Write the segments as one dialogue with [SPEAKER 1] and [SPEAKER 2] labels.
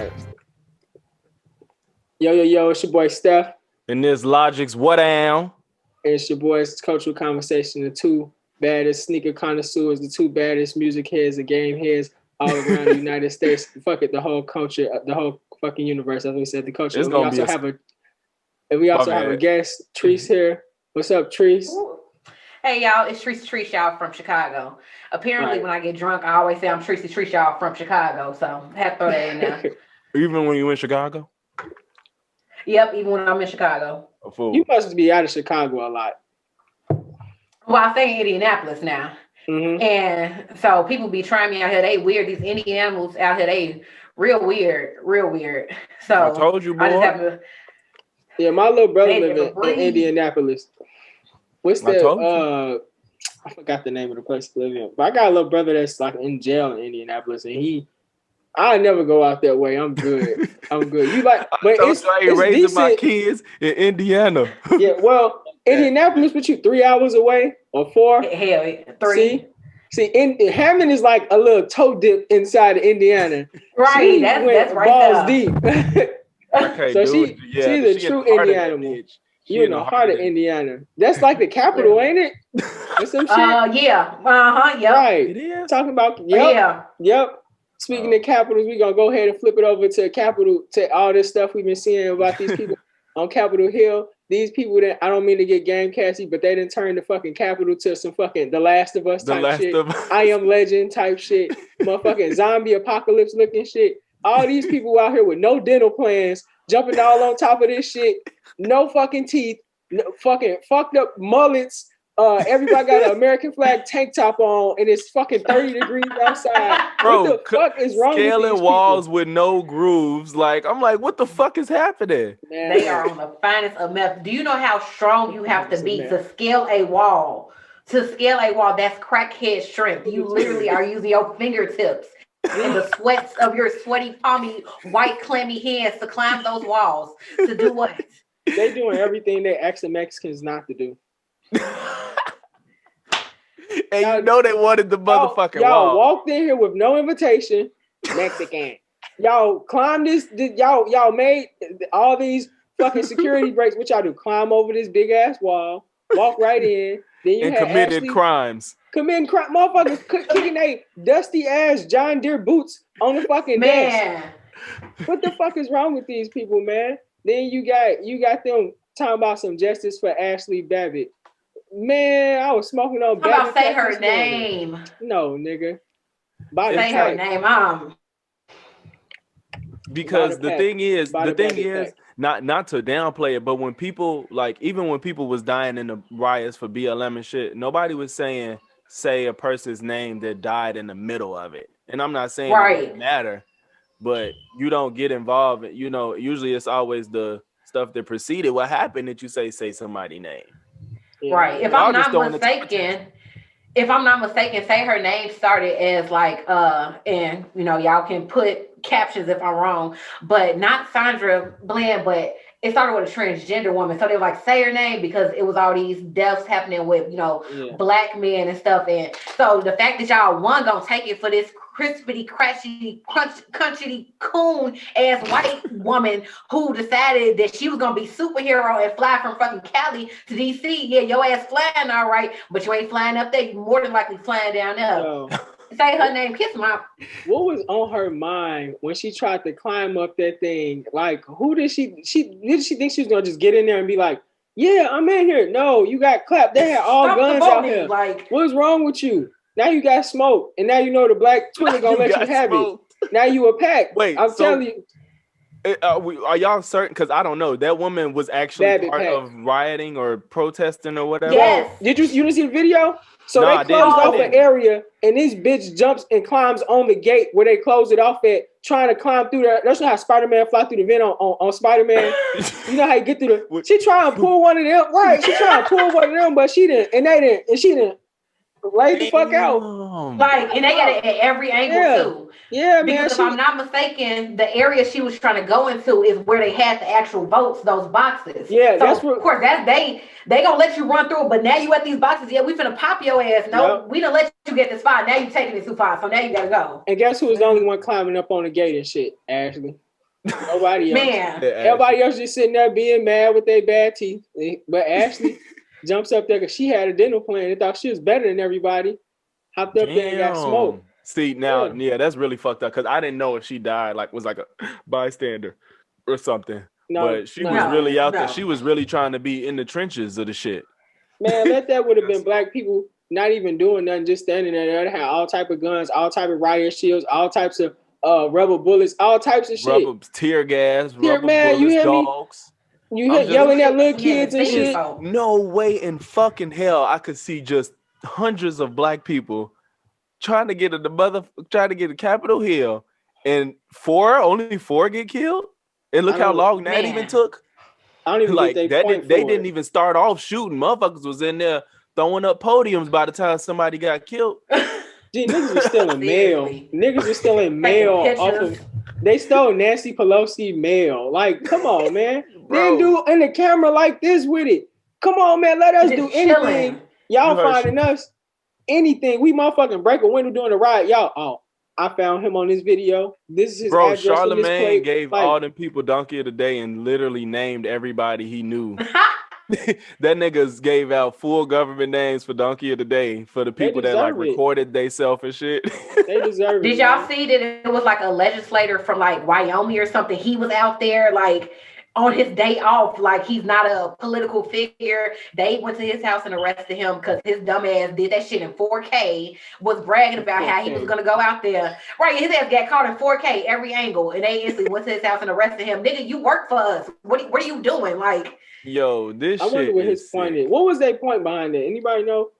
[SPEAKER 1] right. Yo, it's your boy Steph.
[SPEAKER 2] And this Logic's What Am.
[SPEAKER 1] And it's your boys Cultural Conversation, the two baddest sneaker connoisseurs, the two baddest music heads and game heads all around the United States. Fuck it, the whole culture, the whole fucking universe, as we said, the culture. We also have a guest, Treese here. What's up, Treese?
[SPEAKER 3] Hey y'all, it's Treese y'all from Chicago. Apparently, when I get drunk, I always say I'm Treese y'all from Chicago. So I have to throw that in there.
[SPEAKER 2] Even when you in Chicago?
[SPEAKER 3] Yep, even when I'm in Chicago.
[SPEAKER 2] A fool.
[SPEAKER 1] You must be out of Chicago a lot.
[SPEAKER 3] Well, I stay in Indianapolis now.
[SPEAKER 1] Mm-hmm.
[SPEAKER 3] And so people be trying me out here. They weird. These Indianapolis out here, they real weird. So
[SPEAKER 2] I told you, boy.
[SPEAKER 3] I just have to.
[SPEAKER 1] Yeah, my little brother lives in Indianapolis. What's that? I forgot the name of the place to live in. But I got a little brother that's like in jail in Indianapolis, and I never go out that way. I'm good. You like, but it's
[SPEAKER 2] raising
[SPEAKER 1] decent.
[SPEAKER 2] My kids in Indiana.
[SPEAKER 1] Yeah, well, Indianapolis, with you 3 hours away or 4?
[SPEAKER 3] Hell, 3.
[SPEAKER 1] See, Hammond is like a little toe dip inside of Indiana.
[SPEAKER 3] Right, that's right
[SPEAKER 1] balls
[SPEAKER 3] there.
[SPEAKER 1] Deep.
[SPEAKER 2] Okay,
[SPEAKER 1] so
[SPEAKER 2] dude.
[SPEAKER 1] she's a true Indiana. You in the heart of Indiana. That's like the capital, ain't it? Or some shit?
[SPEAKER 3] Yeah. Yep.
[SPEAKER 1] Right.
[SPEAKER 2] It is.
[SPEAKER 1] Talking about, yep. Speaking of capitals, we're going to go ahead and flip it over to Capitol, to all this stuff we've been seeing about these people on Capitol Hill. These people that, I don't mean to get game casty, but they didn't turn the fucking Capitol to some fucking The Last of Us type shit. I Am Legend type shit. Motherfucking zombie apocalypse looking shit. All these people out here with no dental plans, jumping all on top of this shit. No fucking teeth. No fucking fucked up mullets. Everybody got an American flag tank top on, and it's fucking 30 degrees outside.
[SPEAKER 2] Bro,
[SPEAKER 1] what the fuck is wrong with these
[SPEAKER 2] scaling walls
[SPEAKER 1] people?
[SPEAKER 2] with no grooves. Like, I'm like, what the fuck is happening?
[SPEAKER 3] Man. They are on the finest of meth. Do you know how strong you have to be to scale a wall? To scale a wall, that's crackhead strength. You literally are using your fingertips and the sweats of your sweaty, palmy, white, clammy hands to climb those walls. To do what?
[SPEAKER 1] They doing everything they ask the Mexicans not to do.
[SPEAKER 2] And you know they wanted the motherfucking
[SPEAKER 1] y'all
[SPEAKER 2] wall.
[SPEAKER 1] Walked in here with no invitation. Mexican. Y'all climbed this. Y'all made all these fucking security breaks. What y'all do? Climb over this big ass wall. Walk right in. Then you
[SPEAKER 2] committed crimes.
[SPEAKER 1] Committing crime. Motherfuckers kicking they dusty ass John Deere boots on the fucking desk. What the fuck is wrong with these people, man? Then you got them talking about some justice for Ashley Babbitt. Man, I was smoking on Babbitt.
[SPEAKER 3] How about say her name?
[SPEAKER 1] No, nigga.
[SPEAKER 3] Say her name,
[SPEAKER 2] Because the thing is, not to downplay it, but when people, like, even when people was dying in the riots for BLM and shit, nobody was say a person's name that died in the middle of it. And I'm not saying it doesn't matter, but you don't get involved. You know, usually it's always the stuff that preceded what happened that you say somebody's name.
[SPEAKER 3] Yeah. Right. If I'm not mistaken, say her name started as like and you know, y'all can put captions if I'm wrong, but not Sandra Bland, but it started with a transgender woman. So they were like, say her name, because it was all these deaths happening with, black men and stuff. And so the fact that y'all gonna take it for this crispity, country coon ass white woman who decided that she was gonna be superhero and fly from fucking Cali to DC. Yeah, your ass flying all right, but you ain't flying up there. You more than likely flying down there. Say her name, kiss my.
[SPEAKER 1] What was on her mind when she tried to climb up that thing? Like, who did she think she was gonna just get in there and be like, yeah, I'm in here? No, you got clapped. They had all guns out here. Like, what's wrong with you? Now you got smoke, and now you know the black Twitter gonna let you have it. Now you a pack.
[SPEAKER 2] Wait,
[SPEAKER 1] I'm telling you.
[SPEAKER 2] Are y'all certain? Because I don't know. That woman was actually part of rioting or protesting or whatever.
[SPEAKER 3] Yes.
[SPEAKER 1] You didn't see the video? So they closed off an area, and this bitch jumps and climbs on the gate where they closed it off at, trying to climb through there. That's not how Spider-Man fly through the vent on Spider-Man. You know how you get through the... She trying to pull one of them. Right, she trying to pull one of them, but she didn't. And they didn't. And she didn't. Lay the fuck out.
[SPEAKER 3] Like, and they got it at every angle too.
[SPEAKER 1] Yeah,
[SPEAKER 3] because if I'm not mistaken, the area she was trying to go into is where they had the actual votes, those boxes.
[SPEAKER 1] Yeah,
[SPEAKER 3] so
[SPEAKER 1] that's what.
[SPEAKER 3] Of course, they gonna let you run through it, but now you at these boxes. Yeah, we finna pop your ass. No, we done let you get this far. Now you taking it too far, so now you gotta go.
[SPEAKER 1] And guess who was the only one climbing up on the gate and shit? Ashley. Nobody else.
[SPEAKER 3] Man.
[SPEAKER 1] Everybody else just sitting there being mad with their bad teeth. But Ashley jumps up there because she had a dental plan and thought she was better than everybody. Hopped up there and got smoked.
[SPEAKER 2] See, now, yeah, that's really fucked up because I didn't know if she died, like, was like a bystander or something.
[SPEAKER 1] No,
[SPEAKER 2] but she was really out there. She was really trying to be in the trenches of the shit.
[SPEAKER 1] Man, that would have been black people not even doing nothing, just standing there. They had all type of guns, all type of riot shields, all types of rubber bullets, all types of shit.
[SPEAKER 2] Rubber, tear gas, rubber
[SPEAKER 1] man,
[SPEAKER 2] bullets,
[SPEAKER 1] you hear
[SPEAKER 2] dogs.
[SPEAKER 1] Me? You hear yelling at little kids and shit.
[SPEAKER 2] No way in fucking hell I could see just hundreds of black people trying to get to Capitol Hill, and only four get killed. And look how long that even took.
[SPEAKER 1] I don't even
[SPEAKER 2] like
[SPEAKER 1] think
[SPEAKER 2] they didn't even start off shooting. Motherfuckers was in there throwing up podiums by the time somebody got killed.
[SPEAKER 1] Gee, niggas was stealing mail. Niggas was stealing mail off of. They stole Nancy Pelosi mail. Like, come on, man. They didn't do in the camera like this with it. Come on, man. Let us do anything. Y'all finding us anything. We motherfucking break a window during the riot. Y'all, I found him on this video. This is his address.
[SPEAKER 2] Charlemagne gave all them people donkey of the day and literally named everybody he knew. That niggas gave out full government names for donkey of the day for the people that like recorded they self and shit.
[SPEAKER 1] They deserve it.
[SPEAKER 3] Did y'all see that it was like a legislator from like Wyoming or something? He was out there like on his day off, like he's not a political figure. They went to his house and arrested him because his dumb ass did that shit in 4K, was bragging about how he was going to go out there. Right, his ass got caught in 4K every angle, and they instantly went to his house and arrested him. Nigga, you work for us. What are you doing? Like,
[SPEAKER 2] yo, this
[SPEAKER 1] I wonder what his point is. What was their point behind it? Anybody know?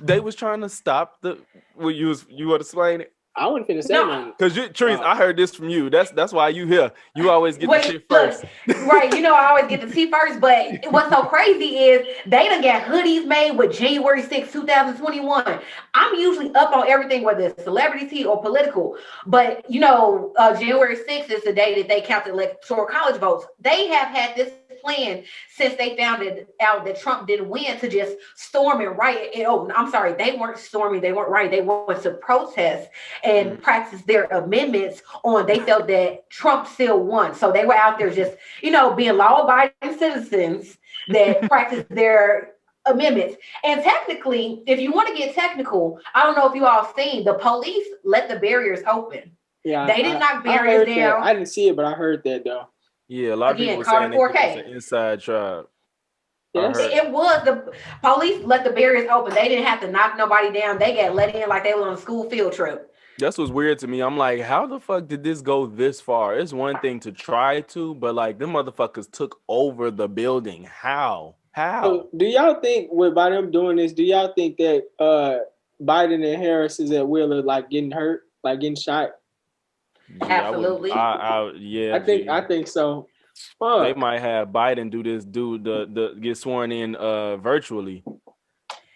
[SPEAKER 2] They was trying to stop the. Well, you want to explain it?
[SPEAKER 1] I wasn't finna say nothing.
[SPEAKER 2] Because Trees, I heard this from you. That's why you here. You always get the shit first.
[SPEAKER 3] Right, I always get the tea first. But what's so crazy is they done got hoodies made with January 6, 2021. I'm usually up on everything, whether it's celebrity tea or political. But January 6th is the day that they count the electoral college votes. They have had this plan since they found out that Trump didn't win to just storm and riot. I'm sorry, they weren't storming, they weren't rioting, they wanted to protest and practice their amendments on. They felt that Trump still won, so they were out there just being law-abiding citizens that practiced their amendments. And technically, if you want to get technical, I don't know if you all seen, the police let the barriers open.
[SPEAKER 1] Yeah,
[SPEAKER 3] they didn't knock barriers down.
[SPEAKER 1] I didn't see it, but I heard that though.
[SPEAKER 2] Yeah, a lot of people were saying it was an inside job.
[SPEAKER 1] Yes.
[SPEAKER 3] It was. The police let the barriers open. They didn't have to knock nobody down. They got let in like they were on a school field trip.
[SPEAKER 2] That's what's weird to me. I'm like, how the fuck did this go this far? It's one thing to try to, but like them motherfuckers took over the building. How?
[SPEAKER 1] So do y'all think by them doing this, do y'all think that Biden and Harris is at will of like getting hurt, like getting shot?
[SPEAKER 3] Yeah, absolutely.
[SPEAKER 1] I think so. Fuck.
[SPEAKER 2] They might have Biden do the get sworn in virtually.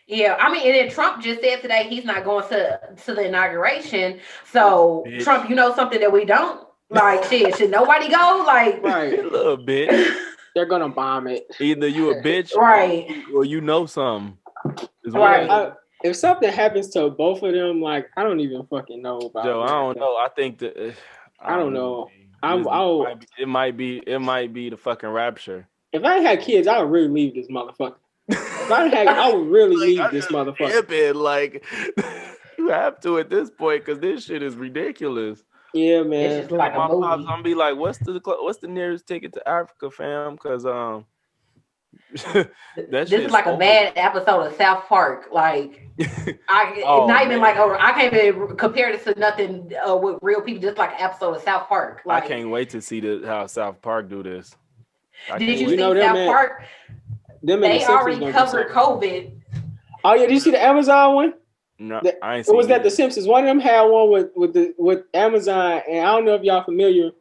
[SPEAKER 3] Yeah, I mean, and then Trump just said today he's not going to the inauguration. So bitch. Trump, something that we don't like. Shit, should nobody go? Like,
[SPEAKER 1] right,
[SPEAKER 2] a little bit.
[SPEAKER 1] They're gonna bomb it.
[SPEAKER 2] Either you a bitch,
[SPEAKER 3] right,
[SPEAKER 2] or something.
[SPEAKER 3] Right.
[SPEAKER 1] If something happens to both of them, like I don't even fucking know about.
[SPEAKER 2] Joe, I don't know. I think that
[SPEAKER 1] I don't know.
[SPEAKER 2] It might be the fucking rapture.
[SPEAKER 1] If I had kids, I would really leave this motherfucker. If I would really leave this motherfucker.
[SPEAKER 2] Like you have to at this point because this shit is ridiculous.
[SPEAKER 1] Yeah, man.
[SPEAKER 3] It's just like
[SPEAKER 2] my
[SPEAKER 3] a movie.
[SPEAKER 2] pops gonna be like, what's the nearest ticket to Africa, fam? Because
[SPEAKER 3] this is like a bad episode of South Park. Like, I can't even compare this to nothing with real people. Just like an episode of South Park. Like,
[SPEAKER 2] I can't wait to see how South Park do this.
[SPEAKER 3] Did you see South Park? They already covered COVID.
[SPEAKER 1] Oh yeah, did you see the Amazon one?
[SPEAKER 2] No, I ain't seen
[SPEAKER 1] it. Was that The Simpsons? One of them had one with Amazon, and I don't know if y'all familiar,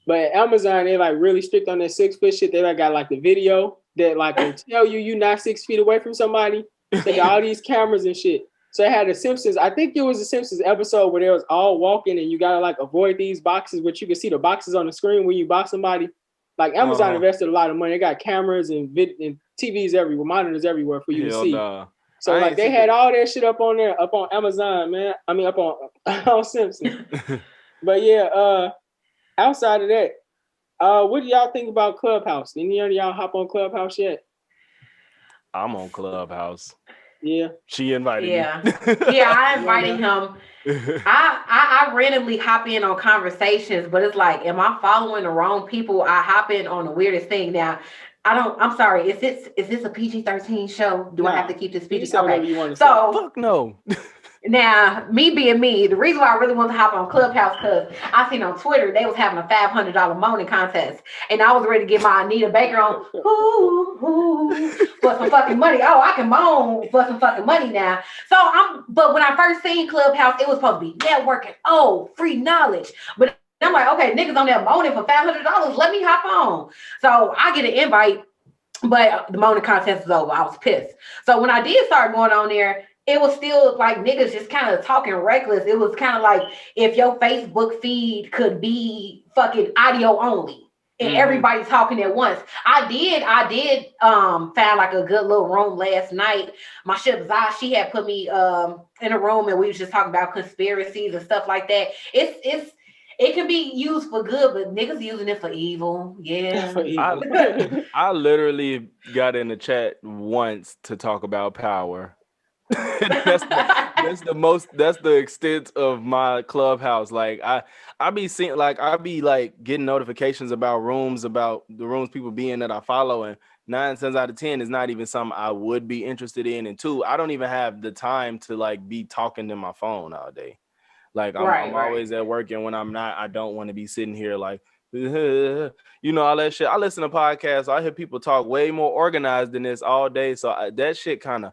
[SPEAKER 1] but Amazon, they like really strict on that 6 foot shit. They like got like the video that like can tell you're not 6 feet away from somebody. They got all these cameras and shit. So it had The Simpsons. I think it was The Simpsons episode where they was all walking and you gotta like avoid these boxes, but you can see the boxes on the screen when you box somebody. Like Amazon invested a lot of money. They got cameras and TVs everywhere, monitors everywhere for you to see.
[SPEAKER 2] Nah.
[SPEAKER 1] So like they had all that shit up on there, up on Amazon, man. Up on Simpsons. But yeah, outside of that, What do y'all think about Clubhouse? Any of y'all hop on Clubhouse yet?
[SPEAKER 2] I'm on Clubhouse.
[SPEAKER 1] Yeah.
[SPEAKER 2] She invited me.
[SPEAKER 3] Yeah, I invited him. I randomly hop in on conversations, but it's like, am I following the wrong people? I hop in on the weirdest thing. Now, I'm sorry. Is this a PG-13 show? Do I have to keep this PG? Okay. So
[SPEAKER 2] fuck no.
[SPEAKER 3] Now, me being me, the reason why I really wanted to hop on Clubhouse because I seen on Twitter they was having a $500 moaning contest, and I was ready to get my Anita Baker on for some fucking money. Oh, I can moan for some fucking money now. But when I first seen Clubhouse, it was supposed to be networking. Oh, free knowledge, but I'm like, okay, niggas on there moaning for $500. Let me hop on. So I get an invite, but the moaning contest is over. I was pissed. So when I did start going on there, it was still like niggas just kind of talking reckless. It was kind of like if your Facebook feed could be fucking audio only and everybody talking at once. I did found like a good little room last night. My ship Zai, she had put me in a room and we was just talking about conspiracies and stuff like that. It can be used for good, but niggas using it for evil. Yeah.
[SPEAKER 1] For evil.
[SPEAKER 2] I literally got in the chat once to talk about power. that's the extent of my Clubhouse. Like I be seeing, like I be like getting notifications about the rooms people be in that I follow, and 9 times out of 10 is not even something I would be interested in, and 2, I don't even have the time to like be talking to my phone all day. Like I'm always at work, and when I'm not, I don't want to be sitting here like all that shit. I listen to podcasts. I hear people talk way more organized than this all day, so that shit kind of.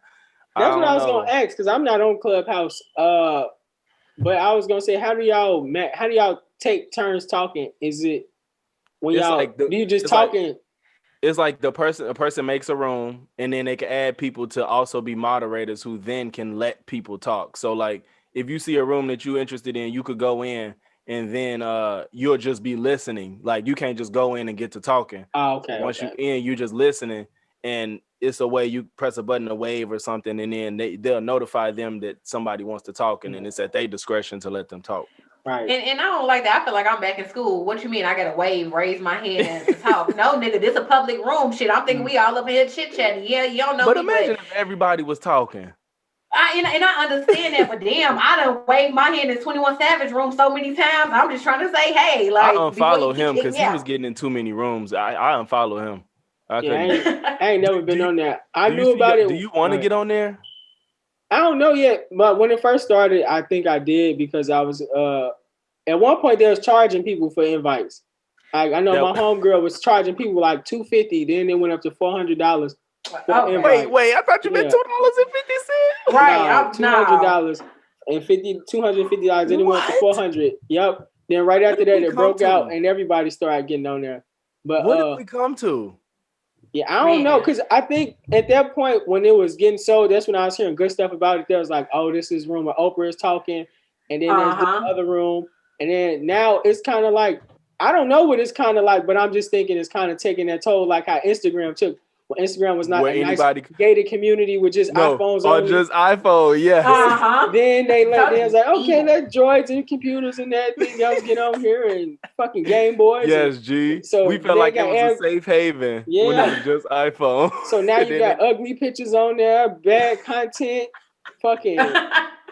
[SPEAKER 1] That's what I was gonna ask, because I'm not on Clubhouse. But I was gonna say, how do y'all take turns talking? Is it when y'all like do you just talking?
[SPEAKER 2] It's like a person makes a room, and then they can add people to also be moderators who then can let people talk. So like if you see a room that you're interested in, you could go in and then you'll just be listening. Like you can't just go in and get to talking.
[SPEAKER 1] Oh, okay.
[SPEAKER 2] Once you're in, you just listening, and it's a way you press a button to wave or something, and then they'll notify them that somebody wants to talk, and then it's at their discretion to let them talk.
[SPEAKER 1] Right.
[SPEAKER 3] And I don't like that. I feel like I'm back in school. What you mean? I gotta wave, raise my hand to talk? No, nigga, this a public room. Shit, I'm thinking we all up here chit chatting. Yeah, you don't know.
[SPEAKER 2] But imagine if everybody was talking.
[SPEAKER 3] I understand that, but damn, I done waved my hand in 21 Savage room so many times. I'm just trying to say, hey, like
[SPEAKER 2] I unfollow him because he was getting in too many rooms. I unfollow him.
[SPEAKER 1] I ain't never been on there. I knew about it.
[SPEAKER 2] Do you want to get on there?
[SPEAKER 1] I don't know yet, but when it first started, I think I did because I was at one point they was charging people for invites. I know my homegirl was charging people like $250, then it went up to $400.
[SPEAKER 2] Wait! I thought you meant $2.50.
[SPEAKER 3] Right,
[SPEAKER 1] $200 and $250. Then it went to $400. Yep. Then right after that, it broke out and everybody started getting on there. But
[SPEAKER 2] what did we come to?
[SPEAKER 1] Yeah, I don't know, because I think at that point when it was getting sold, that's when I was hearing good stuff about it. There was like, oh, this is room where Oprah is talking, and then there's this other room, and then now it's kind of like, I don't know what it's kind of like, but I'm just thinking it's kind of taking that toll, like how Instagram took. Well, Instagram was not a nice gated community with just iPhones
[SPEAKER 2] only. Just iPhone, yes.
[SPEAKER 1] Then they was like, okay, let droids and computers and everything else get on here and fucking Game Boys.
[SPEAKER 2] Yes, G. So we felt like it was a safe haven when it was just iPhone.
[SPEAKER 1] So now you got ugly pictures on there, bad content, fucking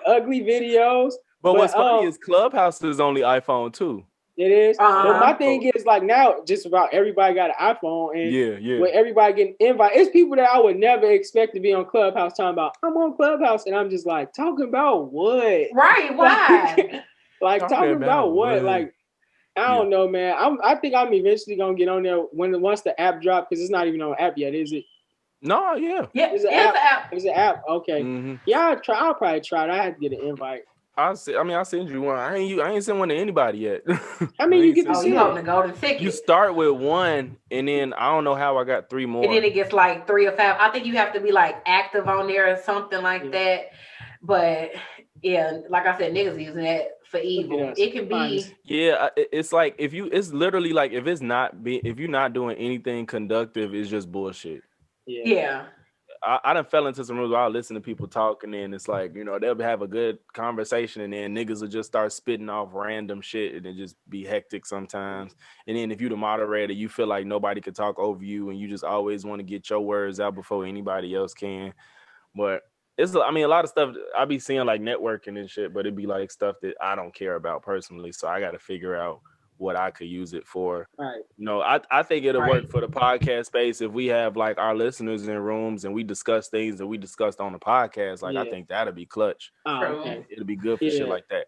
[SPEAKER 1] ugly videos.
[SPEAKER 2] But what's funny is Clubhouse is only iPhone too.
[SPEAKER 1] It is. But my thing is like now just about everybody got an iPhone and with everybody getting invited. It's people that I would never expect to be on Clubhouse talking about, I'm on Clubhouse, and I'm just like, talking about what?
[SPEAKER 3] Right, why?
[SPEAKER 1] Like talking about what? Like, I don't know, man. I think I'm eventually gonna get on there once the app drops, because it's not even on app yet, is it?
[SPEAKER 2] No, yeah.
[SPEAKER 1] It's an app. It's an app. Okay. Mm-hmm. Yeah, I'll probably try it. I had to get an invite.
[SPEAKER 2] I send you one. I ain't sent one to anybody yet.
[SPEAKER 1] I mean, you get to see
[SPEAKER 3] the golden ticket.
[SPEAKER 2] You start with one, and then I don't know how I got 3 more.
[SPEAKER 3] And then it gets like 3 or 5. I think you have to be like active on there or something like that. But yeah, like I said, niggas using that for evil. Yes. It can be.
[SPEAKER 2] Yeah, it's like it's literally like if you're not doing anything conductive, it's just bullshit.
[SPEAKER 3] Yeah.
[SPEAKER 2] I done fell into some rooms where I listen to people talk, and then it's like, you know, they'll have a good conversation, and then niggas will just start spitting off random shit, and it just be hectic sometimes. And then if you the moderator, you feel like nobody could talk over you, and you just always want to get your words out before anybody else can. But it's, I mean, a lot of stuff I be seeing like networking and shit, but it'd be like stuff that I don't care about personally. So I got to figure out what I could use it for.
[SPEAKER 1] Right.
[SPEAKER 2] You know, I think it'll work for the podcast space if we have like our listeners in rooms and we discuss things that we discussed on the podcast. Like, I think that'll be clutch.
[SPEAKER 1] Oh, okay.
[SPEAKER 2] It'll be good for shit like that.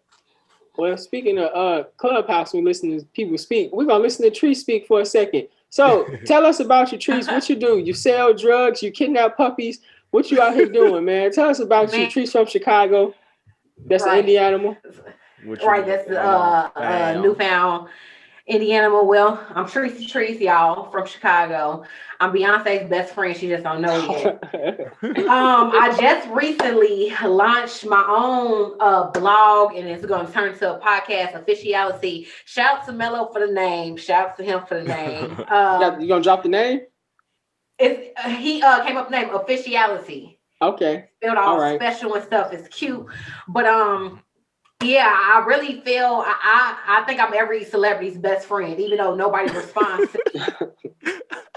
[SPEAKER 1] Well, speaking of Clubhouse, we listen to people speak. We're gonna listen to Tree speak for a second. So tell us about your Trees. What you do? You sell drugs, you kidnap puppies. What you out here doing, man? Tell us about your Trees from Chicago. That's an indie animal.
[SPEAKER 3] That's the newfound indie animal. Well, I'm Trees, y'all, from Chicago. I'm Beyonce's best friend. She just don't know yet. I just recently launched my own blog, and it's going to turn to a podcast, Officiality. Shout out to Mello for the name. Shout out to him for the name.
[SPEAKER 1] You gonna drop the name?
[SPEAKER 3] He came up with the name Officiality.
[SPEAKER 1] Okay.
[SPEAKER 3] Spelled all special and stuff. It's cute, but yeah, I really feel I think I'm every celebrity's best friend, even though nobody responds.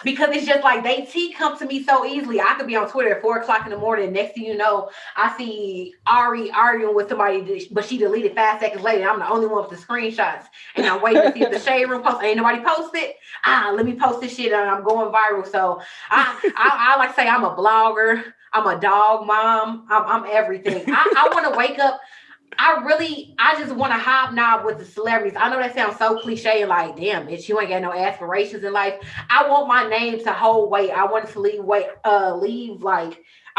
[SPEAKER 3] Because it's just like tea come to me so easily. I could be on Twitter at 4:00 in the morning. Next thing you know, I see Ari arguing with somebody, but she deleted 5 seconds later. I'm the only one with the screenshots, and I'm waiting to see if the Shade Room post. Ain't nobody posted. Let me post this shit, and I'm going viral. So I like to say I'm a blogger. I'm a dog mom. I'm everything. I want to wake up. I just want to hobnob with the celebrities. I know that sounds so cliche and like, damn, bitch, you ain't got no aspirations in life. I want my name to hold weight. I want it to leave I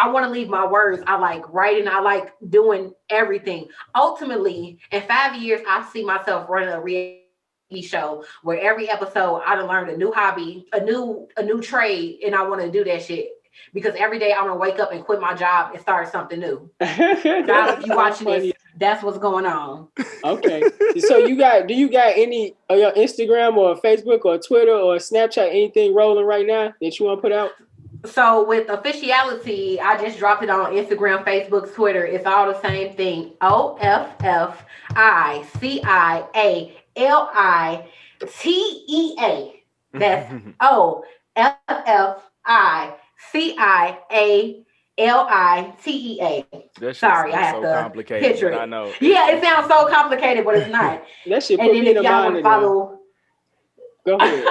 [SPEAKER 3] want to leave my words. I like writing. I like doing everything. Ultimately, in 5 years, I see myself running a reality show where every episode I done learned a new hobby, a new trade, and I want to do that shit. Because every day I'm gonna wake up and quit my job and start something new. God, if you watching this, that's what's going on.
[SPEAKER 1] Okay. So do you got any on your Instagram or Facebook or Twitter or Snapchat, anything rolling right now that you want to put out?
[SPEAKER 3] So with Officiality, I just dropped it on Instagram, Facebook, Twitter. It's all the same thing. OFFICIALITEA. That's OFFICIALITEA. Sorry, I have to
[SPEAKER 2] complicated,
[SPEAKER 3] picture it.
[SPEAKER 2] I know.
[SPEAKER 3] Yeah, it sounds so complicated, but it's not.
[SPEAKER 1] That shit put me in the mind. Go ahead.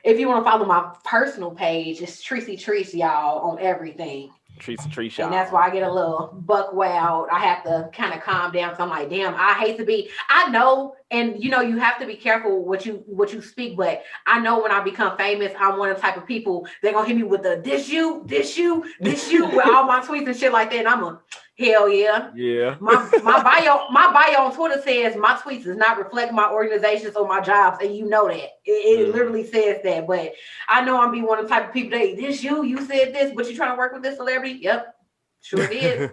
[SPEAKER 3] If you want to follow my personal page, it's Treese, y'all, on everything.
[SPEAKER 2] Treese,
[SPEAKER 3] and that's why I get a little buck wild. I have to kind of calm down. So I'm like, damn, I hate to be. I know, and you know, you have to be careful what you speak. But I know when I become famous, I'm one of the type of people they're gonna hit me with the this you with all my tweets and shit like that. And I'm a hell yeah.
[SPEAKER 2] Yeah.
[SPEAKER 3] My bio on Twitter says my tweets does not reflect my organizations or my jobs, and you know that. It literally says that. But I know I'm be one of the type of people that this you said this, but you trying to work with this celebrity? Yep, sure did.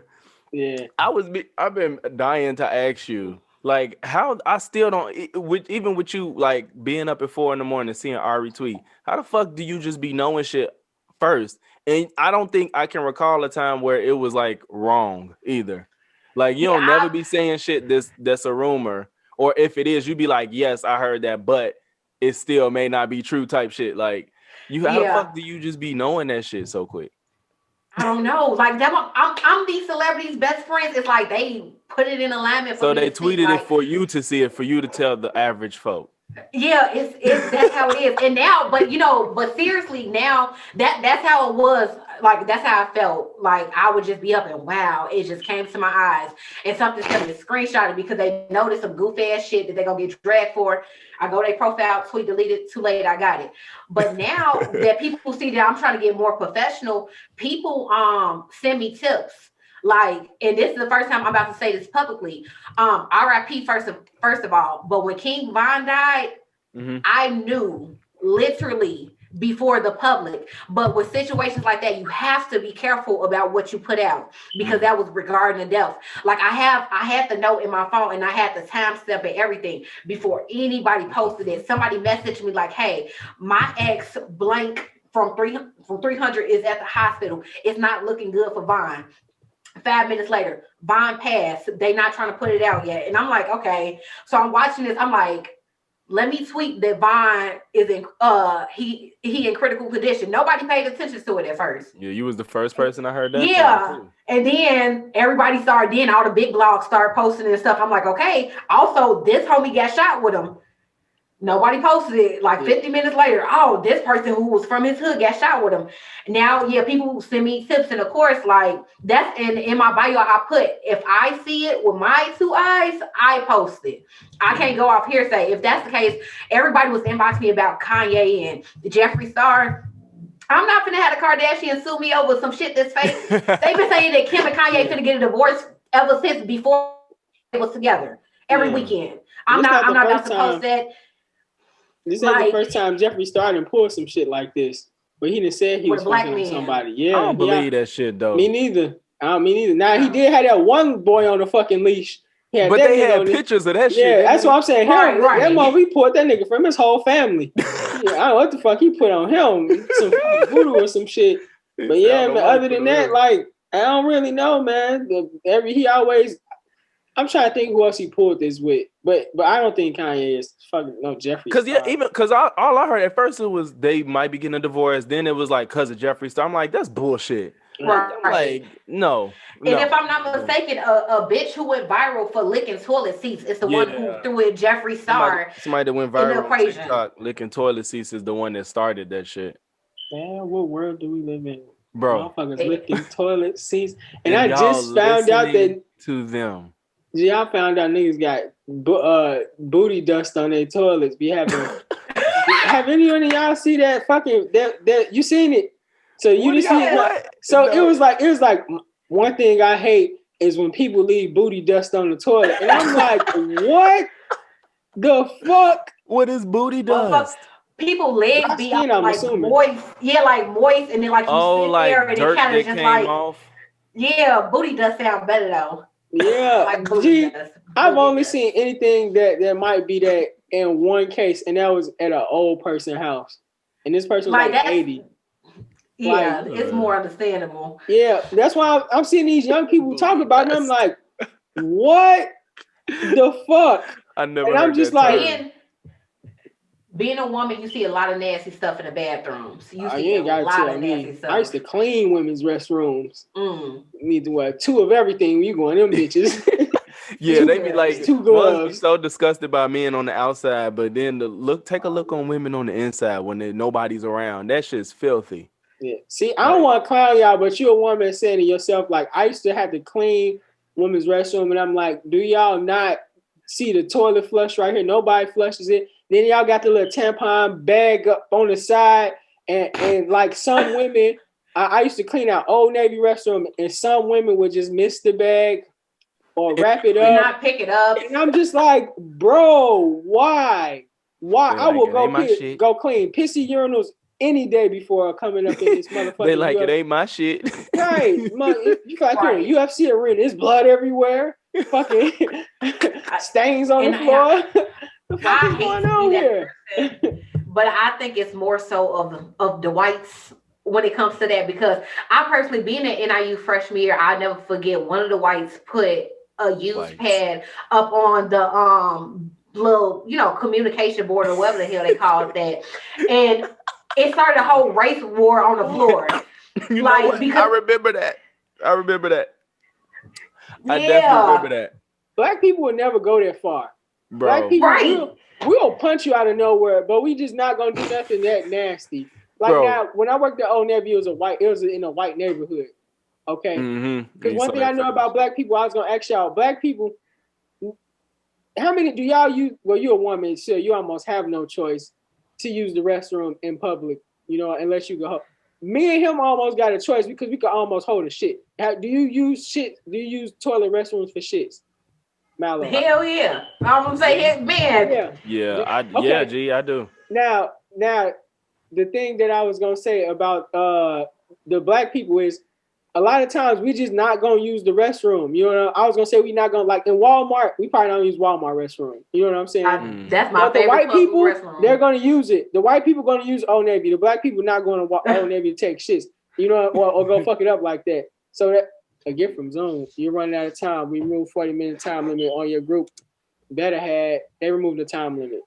[SPEAKER 1] Yeah.
[SPEAKER 2] I've been dying to ask you, like, how I still don't, even with you like being up at 4 a.m. seeing Ari tweet, how the fuck do you just be knowing shit first? And I don't think I can recall a time where it was like wrong either. Like you don't never be saying shit that's a rumor, or if it is, you be like, yes, I heard that, but it still may not be true type shit. Like how the fuck do you just be knowing that shit so quick?
[SPEAKER 3] I don't know. Like I'm these celebrities' best friends. It's like they put it in alignment.
[SPEAKER 2] So they tweeted it for you to see it, for you to tell the average folk.
[SPEAKER 3] Yeah, it's that's how it is. And now, but seriously, now that's how it was. Like that's how I felt. Like I would just be up and wow, it just came to my eyes. And something's coming to screenshot it because they noticed some goof ass shit that they're gonna get dragged for. I go to their profile, tweet, delete it, too late, I got it. But now that people see that I'm trying to get more professional, people send me tips. Like, and this is the first time I'm about to say this publicly. RIP first of all. But when King Von died, I knew literally before the public. But with situations like that, you have to be careful about what you put out because that was regarding the death. Like I had the note in my phone and I had the timestamp and everything before anybody posted it. Somebody messaged me like, "Hey, my ex blank from from 300 is at the hospital. It's not looking good for Vaughn. 5 minutes later, Vaughn passed. They not trying to put it out yet. And I'm like, okay. So I'm watching this. I'm like, let me tweet that Vaughn is in he in critical condition. Nobody paid attention to it at first.
[SPEAKER 2] Yeah, you was the first person I heard that.
[SPEAKER 3] Yeah. And then everybody started, then all the big blogs started posting and stuff. I'm like, okay. Also, this homie got shot with him. Nobody posted it. Like 50 minutes later, oh, this person who was from his hood got shot with him. Now, yeah, people send me tips, and of course, like that's in my bio. I put, if I see it with my 2 eyes, I post it. I can't go off hearsay. If that's the case, everybody was inboxing me about Kanye and Jeffree Star. I'm not finna have the Kardashians sue me over some shit that's fake. They've been saying that Kim and Kanye finna get a divorce ever since before they was together every weekend. I'm not about to post that.
[SPEAKER 1] This ain't the first time Jeffree Star and pulled some shit like this. But he done said he was fucking with somebody. Yeah,
[SPEAKER 2] I don't believe that shit though.
[SPEAKER 1] Me neither. Me neither. Now he did have that one boy on the fucking leash.
[SPEAKER 2] But they had pictures of that shit.
[SPEAKER 1] Yeah, that's what I'm saying.
[SPEAKER 3] Right.
[SPEAKER 1] That mother, he pulled that nigga from his whole family. Yeah, I don't know what the fuck he put on him. Some voodoo or some shit. But yeah, man, other than that, like, I don't really know, man. I'm trying to think who else he pulled this with, but I don't think Kanye is fucking Jeffree.
[SPEAKER 2] Because all I heard at first it was they might be getting a divorce. Then it was like because of Jeffree Star. I'm like, that's bullshit.
[SPEAKER 3] Right.
[SPEAKER 2] Like no.
[SPEAKER 3] And if I'm not mistaken, a bitch who went viral for licking toilet seats is the one who threw it Jeffree Star.
[SPEAKER 2] Somebody that went viral on TikTok licking toilet seats is the one that started that shit.
[SPEAKER 1] Man, what world do we live in,
[SPEAKER 2] bro?
[SPEAKER 1] Motherfuckers licking toilet seats, and I just found out that
[SPEAKER 2] to them.
[SPEAKER 1] Yeah, I found out niggas got booty dust on their toilets. Be having. Have anyone of y'all see that fucking that you seen it? So you just see it. So it was like one thing I hate is when people leave booty dust on the toilet, and I'm like, what the fuck?
[SPEAKER 2] What is booty dust?
[SPEAKER 3] People legs be like moist, like moist, and then like you sit there and it kind of just like off. Yeah, booty dust sound better though.
[SPEAKER 1] Yeah, I've only seen anything that might be that in one case, and that was at an old person's house, and this person was like 80.
[SPEAKER 3] Yeah, it's more understandable.
[SPEAKER 1] Yeah, that's why I'm seeing these young people talk about it, and I'm like, what the fuck?
[SPEAKER 2] I never.
[SPEAKER 1] And I'm just like.
[SPEAKER 3] Being a woman, you see a lot of nasty stuff in the bathrooms. You see a lot of nasty stuff.
[SPEAKER 1] I used to clean women's restrooms. You need to wear 2 of everything when you go in them bitches.
[SPEAKER 2] Yeah, they be like
[SPEAKER 1] 2 gloves.
[SPEAKER 2] Be so disgusted by men on the outside, but then take a look on women on the inside when nobody's around. That shit's filthy.
[SPEAKER 1] Yeah. See, I don't want to clown y'all, but you're a woman saying to yourself, like, I used to have to clean women's restroom, and I'm like, do y'all not see the toilet flush right here? Nobody flushes it. Then y'all got the little tampon bag up on the side, and like some women, I used to clean out Old Navy restroom, and some women would just miss the bag or wrap it up,
[SPEAKER 3] and not pick it up.
[SPEAKER 1] And I'm just like, bro, why? I will go clean pissy urinals any day before coming up in this motherfucker.
[SPEAKER 2] They like it ain't my shit.
[SPEAKER 1] Right, you got UFC arena. There's blood everywhere. Fucking stains on the floor.
[SPEAKER 3] I hate to be that person, but I think it's more so of the whites when it comes to that, because I personally, being an NIU freshman year, I'll never forget one of the whites put a used pad up on the little, communication board or whatever the hell they call it that, and it started a whole race war on the floor.
[SPEAKER 2] Because I remember that. I definitely remember that.
[SPEAKER 1] Black people would never go that far.
[SPEAKER 2] Bro.
[SPEAKER 1] Black people, we'll punch you out of nowhere, but we just not gonna do nothing that nasty. Like now, when I worked at Old Navy, it was in a white neighborhood. Okay, because one thing I know about black people, I was gonna ask y'all, black people, how many do y'all use? Well, you're a woman, so you almost have no choice to use the restroom in public, unless you go. Me and him almost got a choice because we could almost hold a shit. Do you use toilet restrooms for shits? Mallow.
[SPEAKER 3] Hell yeah. I'm gonna say man.
[SPEAKER 2] Yeah, G, I do.
[SPEAKER 1] Now, the thing that I was gonna say about the black people is a lot of times we just not gonna use the restroom. You know, I was gonna say we not gonna like in Walmart. We probably don't use Walmart restroom. You know what I'm saying?
[SPEAKER 3] That's my
[SPEAKER 1] but the
[SPEAKER 3] favorite
[SPEAKER 1] white people,
[SPEAKER 3] restroom.
[SPEAKER 1] They're gonna use it. The white people gonna use Old Navy. The black people not going to Old Navy to take shits. You know, or go fuck it up like that. So that a gift from Zoom. You're running out of time. We remove 40-minute time limit on your group. They removed the time limit.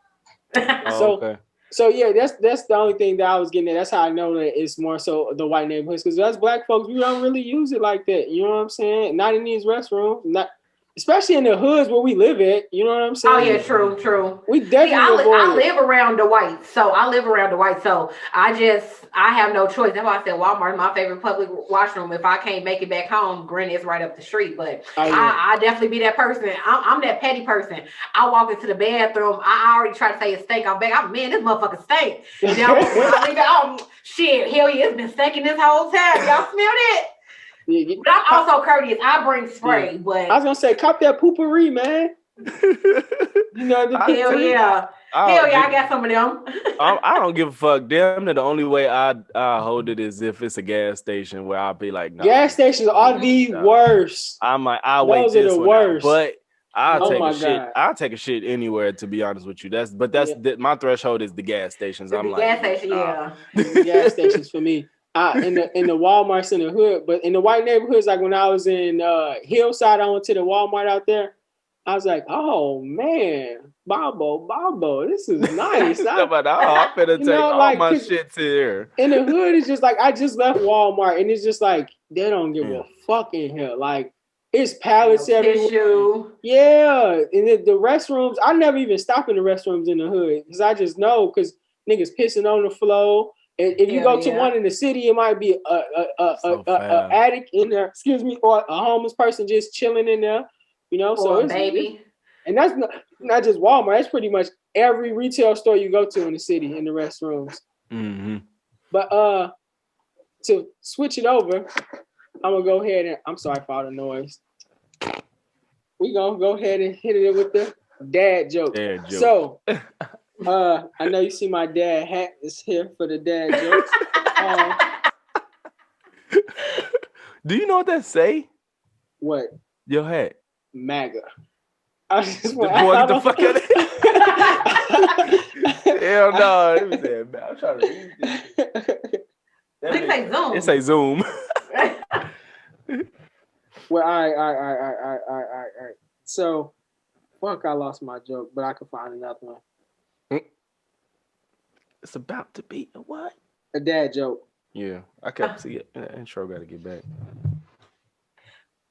[SPEAKER 2] Okay.
[SPEAKER 1] So yeah, that's the only thing that I was getting at. That's how I know that it's more so the white neighborhoods, because us black folks, we don't really use it like that. You know what I'm saying? Not in these restrooms, not especially in the hoods where we live at. You know what I'm saying?
[SPEAKER 3] Oh yeah, true.
[SPEAKER 1] We definitely
[SPEAKER 3] I live around the whites, so I have no choice. That's why I said Walmart is my favorite public washroom. If I can't make it back home, granted it's right up the street, but I definitely be that person. I'm that petty person. I walk into the bathroom, I already try to say it stink. I'm back. Man, this motherfucker stink. When I leave it, shit, hell yeah, it's been stinking this whole time. Y'all smell it? Yeah, but I'm also courteous. I bring spray, but
[SPEAKER 1] I was gonna say, cop that poopery, man. You know,
[SPEAKER 3] hell yeah, I got some of them.
[SPEAKER 2] I don't give a fuck. Damn, the only way I hold it is if it's a gas station where I'll be like, no. Gas
[SPEAKER 1] stations are the worst.
[SPEAKER 2] I'm like, I'll wait this one out. But I'll take a shit anywhere, to be honest with you. That's my threshold is the gas stations. I'm like,
[SPEAKER 3] gas station, yeah.
[SPEAKER 1] The gas stations for me. In the Walmarts in the hood, but in the white neighborhoods, like when I was in Hillside, I went to the Walmart out there. I was like, oh man, Bobo, this is nice.
[SPEAKER 2] I'm finna take all my shit here.
[SPEAKER 1] In the hood, it's just like I just left Walmart, and it's just like they don't give a fuck in here. Like it's pallets everywhere. Yeah, and the restrooms. I never even stop in the restrooms in the hood because I just know because niggas pissing on the floor. If you go to one in the city, it might be a addict in there, or a homeless person just chilling in there, you know. So it's baby, and that's not just Walmart. That's pretty much every retail store you go to in the city in the restrooms.
[SPEAKER 2] Mm-hmm.
[SPEAKER 1] But to switch it over, I'm gonna go ahead and I'm sorry for all the noise. We gonna go ahead and hit it with the dad joke. So. I know you see my dad hat is here for the dad jokes.
[SPEAKER 2] Do you know what that say?
[SPEAKER 1] What?
[SPEAKER 2] Your hat.
[SPEAKER 1] MAGA. I just
[SPEAKER 2] want get the fuck out of here. Hell no. Let me say it. I'm trying to read this.
[SPEAKER 3] It say Zoom.
[SPEAKER 1] Well, all right. So, fuck, I lost my joke, but I could find another one.
[SPEAKER 2] It's about to be a what?
[SPEAKER 1] A dad joke.
[SPEAKER 2] Yeah, I kept seeing it. Intro got to get back.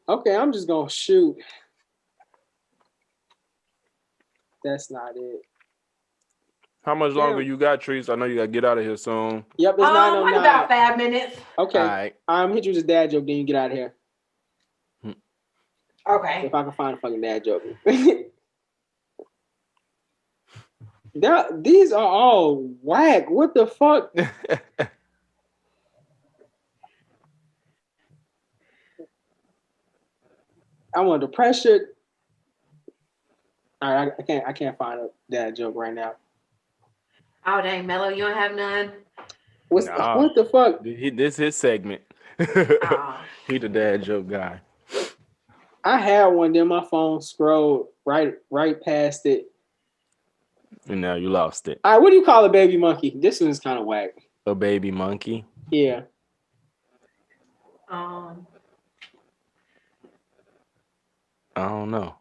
[SPEAKER 1] Okay, I'm just gonna shoot. That's not it.
[SPEAKER 2] How much longer you got, Trees? I know you got to get out of here soon.
[SPEAKER 1] Yep, it's 9:09.
[SPEAKER 3] About 5 minutes.
[SPEAKER 1] Okay.
[SPEAKER 2] All right.
[SPEAKER 1] Hit you with a dad joke, then you get out of here.
[SPEAKER 3] Okay.
[SPEAKER 1] If I can find a fucking dad joke. These are all whack. What the fuck? I'm under pressure. All right, I can't find a dad joke right now.
[SPEAKER 3] Oh dang, Mello, you don't have none.
[SPEAKER 1] What the fuck?
[SPEAKER 2] This his segment. He the dad joke guy.
[SPEAKER 1] I had one, then my phone scrolled right past it.
[SPEAKER 2] And now you lost it.
[SPEAKER 1] All right, what do you call a baby monkey? This one's kind of whack.
[SPEAKER 2] A baby monkey?
[SPEAKER 1] Yeah.
[SPEAKER 2] I don't know.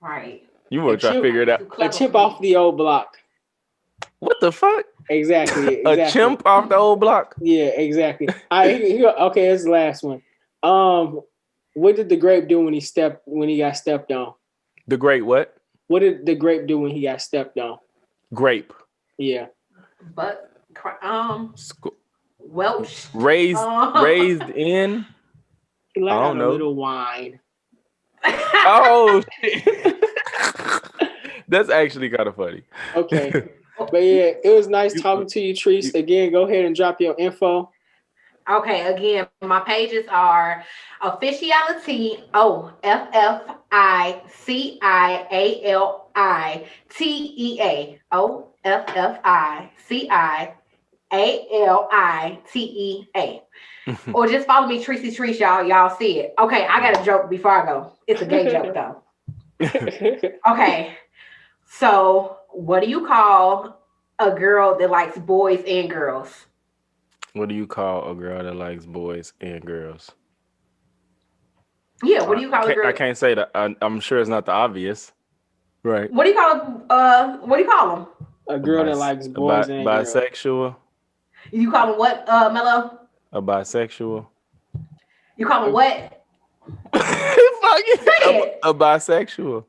[SPEAKER 3] Right.
[SPEAKER 2] You want to try to figure it out.
[SPEAKER 1] A chimp off the old block.
[SPEAKER 2] What the fuck?
[SPEAKER 1] Exactly.
[SPEAKER 2] A chimp off the old block?
[SPEAKER 1] Yeah, exactly. Okay, here's the last one. What did the grape do when he got stepped on?
[SPEAKER 2] The grape what?
[SPEAKER 1] What did the grape do when he got stepped on?
[SPEAKER 2] Grape.
[SPEAKER 1] Yeah.
[SPEAKER 3] But Welsh.
[SPEAKER 2] Raised in.
[SPEAKER 1] He let out a little wine.
[SPEAKER 2] Oh shit. That's actually kind of funny.
[SPEAKER 1] Okay. But yeah, it was nice talking to you, Treese. Again, go ahead and drop your info.
[SPEAKER 3] Okay, again, my pages are Officiality OFFICIALITEA OFFICIALITEA ALITEA. Or just follow me, Tracy Trees, y'all. Y'all see it. Okay, I got a joke before I go. It's a gay joke though. Okay. So what do you call a girl that likes boys and girls?
[SPEAKER 2] What do you call a girl that likes boys and girls?
[SPEAKER 3] Yeah, what do you call a girl?
[SPEAKER 2] I can't say that. I'm sure it's not the obvious. Right.
[SPEAKER 3] What do you call what do you call them?
[SPEAKER 1] A girl that likes boys and girls.
[SPEAKER 2] Bisexual.
[SPEAKER 3] You call them what, Mello?
[SPEAKER 2] A bisexual.
[SPEAKER 3] You call them what?
[SPEAKER 2] A bisexual.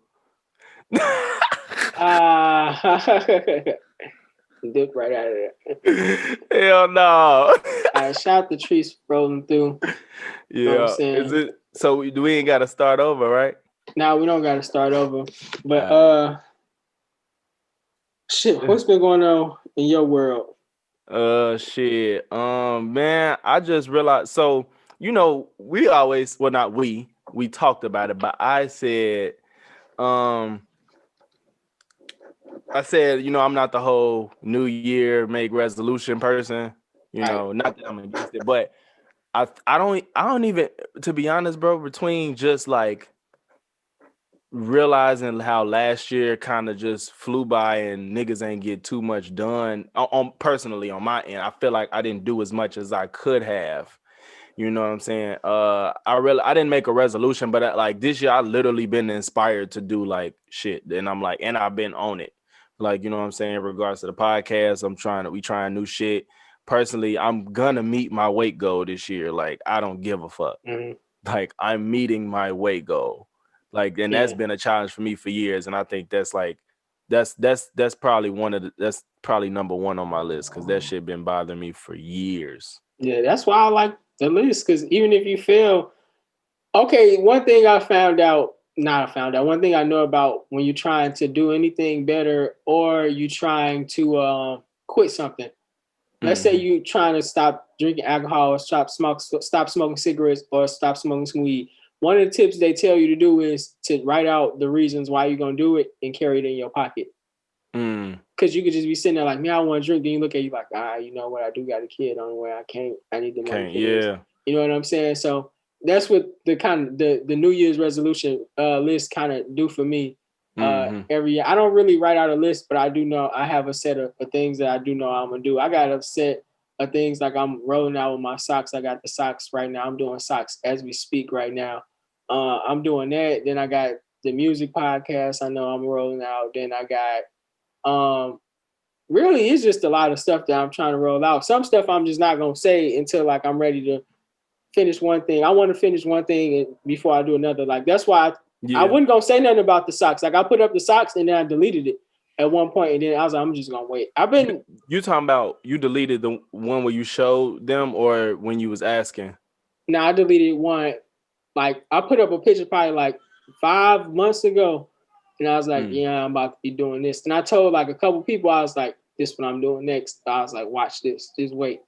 [SPEAKER 1] Dip right out of there.
[SPEAKER 2] Hell no.
[SPEAKER 1] I shot the trees rolling through.
[SPEAKER 2] Yeah. You know what I'm saying? Is it so we ain't gotta start over, right?
[SPEAKER 1] No, we don't gotta start over. But shit, what's been going on in your world?
[SPEAKER 2] Shit. Man, I just realized, so you know, we always, well, not we talked about it, but I said, you know, I'm not the whole New Year make resolution person, you know, not that I'm against it, but I don't even, to be honest, bro, between just like realizing how last year kind of just flew by and niggas ain't get too much done on personally on my end, I feel like I didn't do as much as I could have. You know what I'm saying? I didn't make a resolution, but like this year I literally been inspired to do like shit. And I'm like, and I've been on it. Like, you know what I'm saying? In regards to the podcast, we trying new shit. Personally, I'm gonna meet my weight goal this year. Like, I don't give a fuck. Mm-hmm. Like, I'm meeting my weight goal. Like, and that's been a challenge for me for years. And I think that's like, that's probably that's probably number one on my list, because that shit been bothering me for years.
[SPEAKER 1] Yeah, that's why I like the list, because even if you fail, okay, one thing I know about when you're trying to do anything better or you trying to quit something. Let's say you trying to stop drinking alcohol or stop smoking cigarettes or stop smoking some weed. One of the tips they tell you to do is to write out the reasons why you're going to do it and carry it in your pocket. Because you could just be sitting there like, man, I want to drink. Then you look at you like, you know what? I do got a kid on the way. I need the money.
[SPEAKER 2] Yeah.
[SPEAKER 1] You know what I'm saying? So that's what the New Year's resolution list kind of do for me every year. I don't really write out a list, but I do know I have a set of things that I do know I'm going to do. I got a set of things like I'm rolling out with my socks. I got the socks right now. I'm doing socks as we speak right now. I'm doing that. Then I got the music podcast. I know I'm rolling out. Then I got really it's just a lot of stuff that I'm trying to roll out. Some stuff I'm just not going to say until like I'm ready to finish one thing. I want to finish one thing before I do another. Like that's why I wasn't going to say nothing about the socks. Like I put up the socks and then I deleted it at one point, and then I was like, I'm just going to wait.
[SPEAKER 2] You talking about you deleted the one where you showed them or when you was asking?
[SPEAKER 1] No, I deleted one. Like I put up a picture probably like 5 months ago. And I was like, yeah, I'm about to be doing this. And I told like a couple people, I was like, this is what I'm doing next. I was like, watch this, just wait.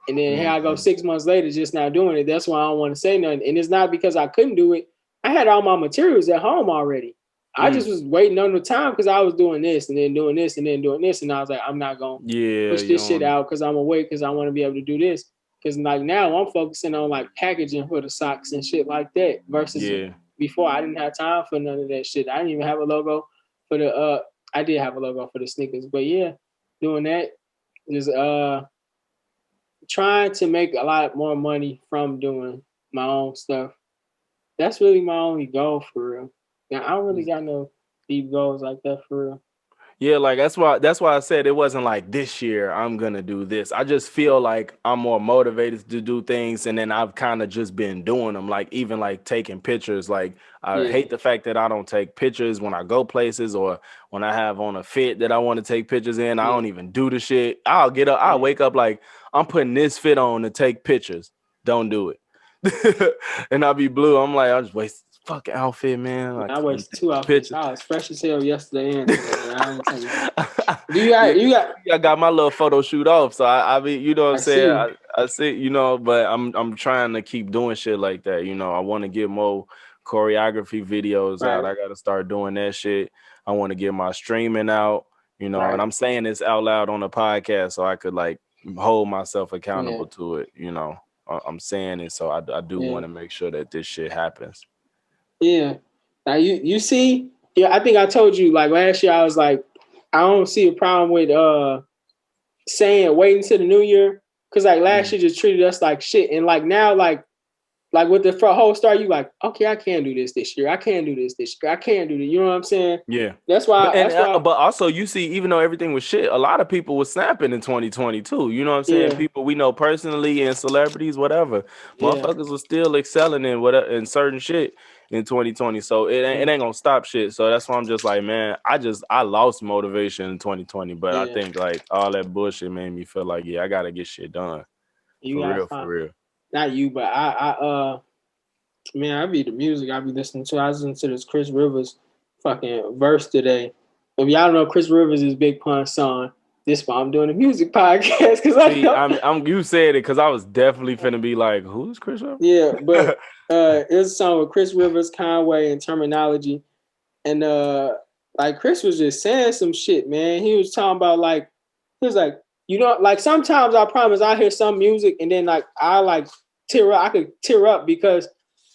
[SPEAKER 1] And then here I go 6 months later, just not doing it. That's why I don't want to say nothing. And it's not because I couldn't do it. I had all my materials at home already. I just was waiting on the time because I was doing this and then doing this and then doing this. And I was like, I'm not going to push this shit out because I'm going to wait because I want to be able to do this. Because like now I'm focusing on like packaging for the socks and shit like that versus before I didn't have time for none of that shit. I didn't even have a logo for the I did have a logo for the sneakers, but yeah, doing that is trying to make a lot more money from doing my own stuff. That's really my only goal for real. Now I don't really got no deep goals like that for real.
[SPEAKER 2] Yeah, like that's why I said it wasn't like this year I'm gonna do this. I just feel like I'm more motivated to do things, and then I've kind of just been doing them. Like even like taking pictures. Like I hate the fact that I don't take pictures when I go places or when I have on a fit that I want to take pictures in. I don't even do the shit. I'll get up, I'll wake up like I'm putting this fit on to take pictures. Don't do it. And I'll be blue. I'm like, I'll just waste fucking outfit, man. Like,
[SPEAKER 1] I wasted 2 outfits. I was fresh as hell yesterday and today.
[SPEAKER 2] I got my little photo shoot off, so I mean, you know what I'm saying? I see, you know, but I'm trying to keep doing shit like that. You know, I want to get more choreography videos out. I got to start doing that shit. I want to get my streaming out, you know, and I'm saying this out loud on the podcast so I could like hold myself accountable to it. You know, I'm saying it, so I do want to make sure that this shit happens.
[SPEAKER 1] Yeah. Now you see, I think I told you like last year I was like, I don't see a problem with saying waiting till the new year, because like last year just treated us like shit, and like now like with the whole start, you like, okay, I can do this year. I can do this year. I can do this. You know what I'm saying?
[SPEAKER 2] Yeah.
[SPEAKER 1] That's why.
[SPEAKER 2] But also, you see, even though everything was shit, a lot of people were snapping in 2022. You know what I'm saying? People we know personally and celebrities, whatever. Motherfuckers were still excelling in in certain shit in 2020. So it ain't gonna stop shit. So that's why I'm just like, man, I lost motivation in 2020. But I think like all that bullshit made me feel like, I gotta get shit done. For real.
[SPEAKER 1] Not you, but man, I be the music I be listening to. I was listening to this Chris Rivers fucking verse today. If y'all don't know Chris Rivers is Big Pun's son, this why I'm doing a music podcast. Cause
[SPEAKER 2] you said it because I was definitely finna be like, who's Chris Rivers?
[SPEAKER 1] Yeah, but it's a song with Chris Rivers, Conway, and Terminology. And like Chris was just saying some shit, man. He was talking about like, he was like, you know, like sometimes I promise I hear some music and then like I like tear up. I could tear up because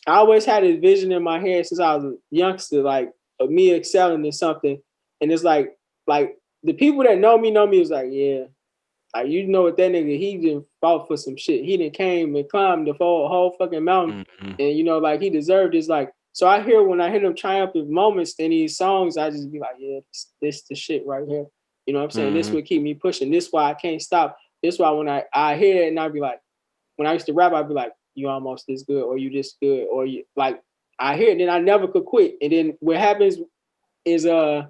[SPEAKER 1] I always had this vision in my head since I was a youngster, like of me excelling in something. And it's like the people that know me was like, yeah, like you know what that nigga, he didn't fought for some shit. He didn't came and climbed the whole fucking mountain. And you know, like he deserved this. Like, so when I hear them triumphant moments in these songs, I just be like, yeah, this the shit right here. You know what I'm saying? This would keep me pushing. This why I can't stop. This why when I hear it and I'd be like, when I used to rap, I'd be like, you almost this good, or you this good, or you like I hear it, and then I never could quit. And then what happens is I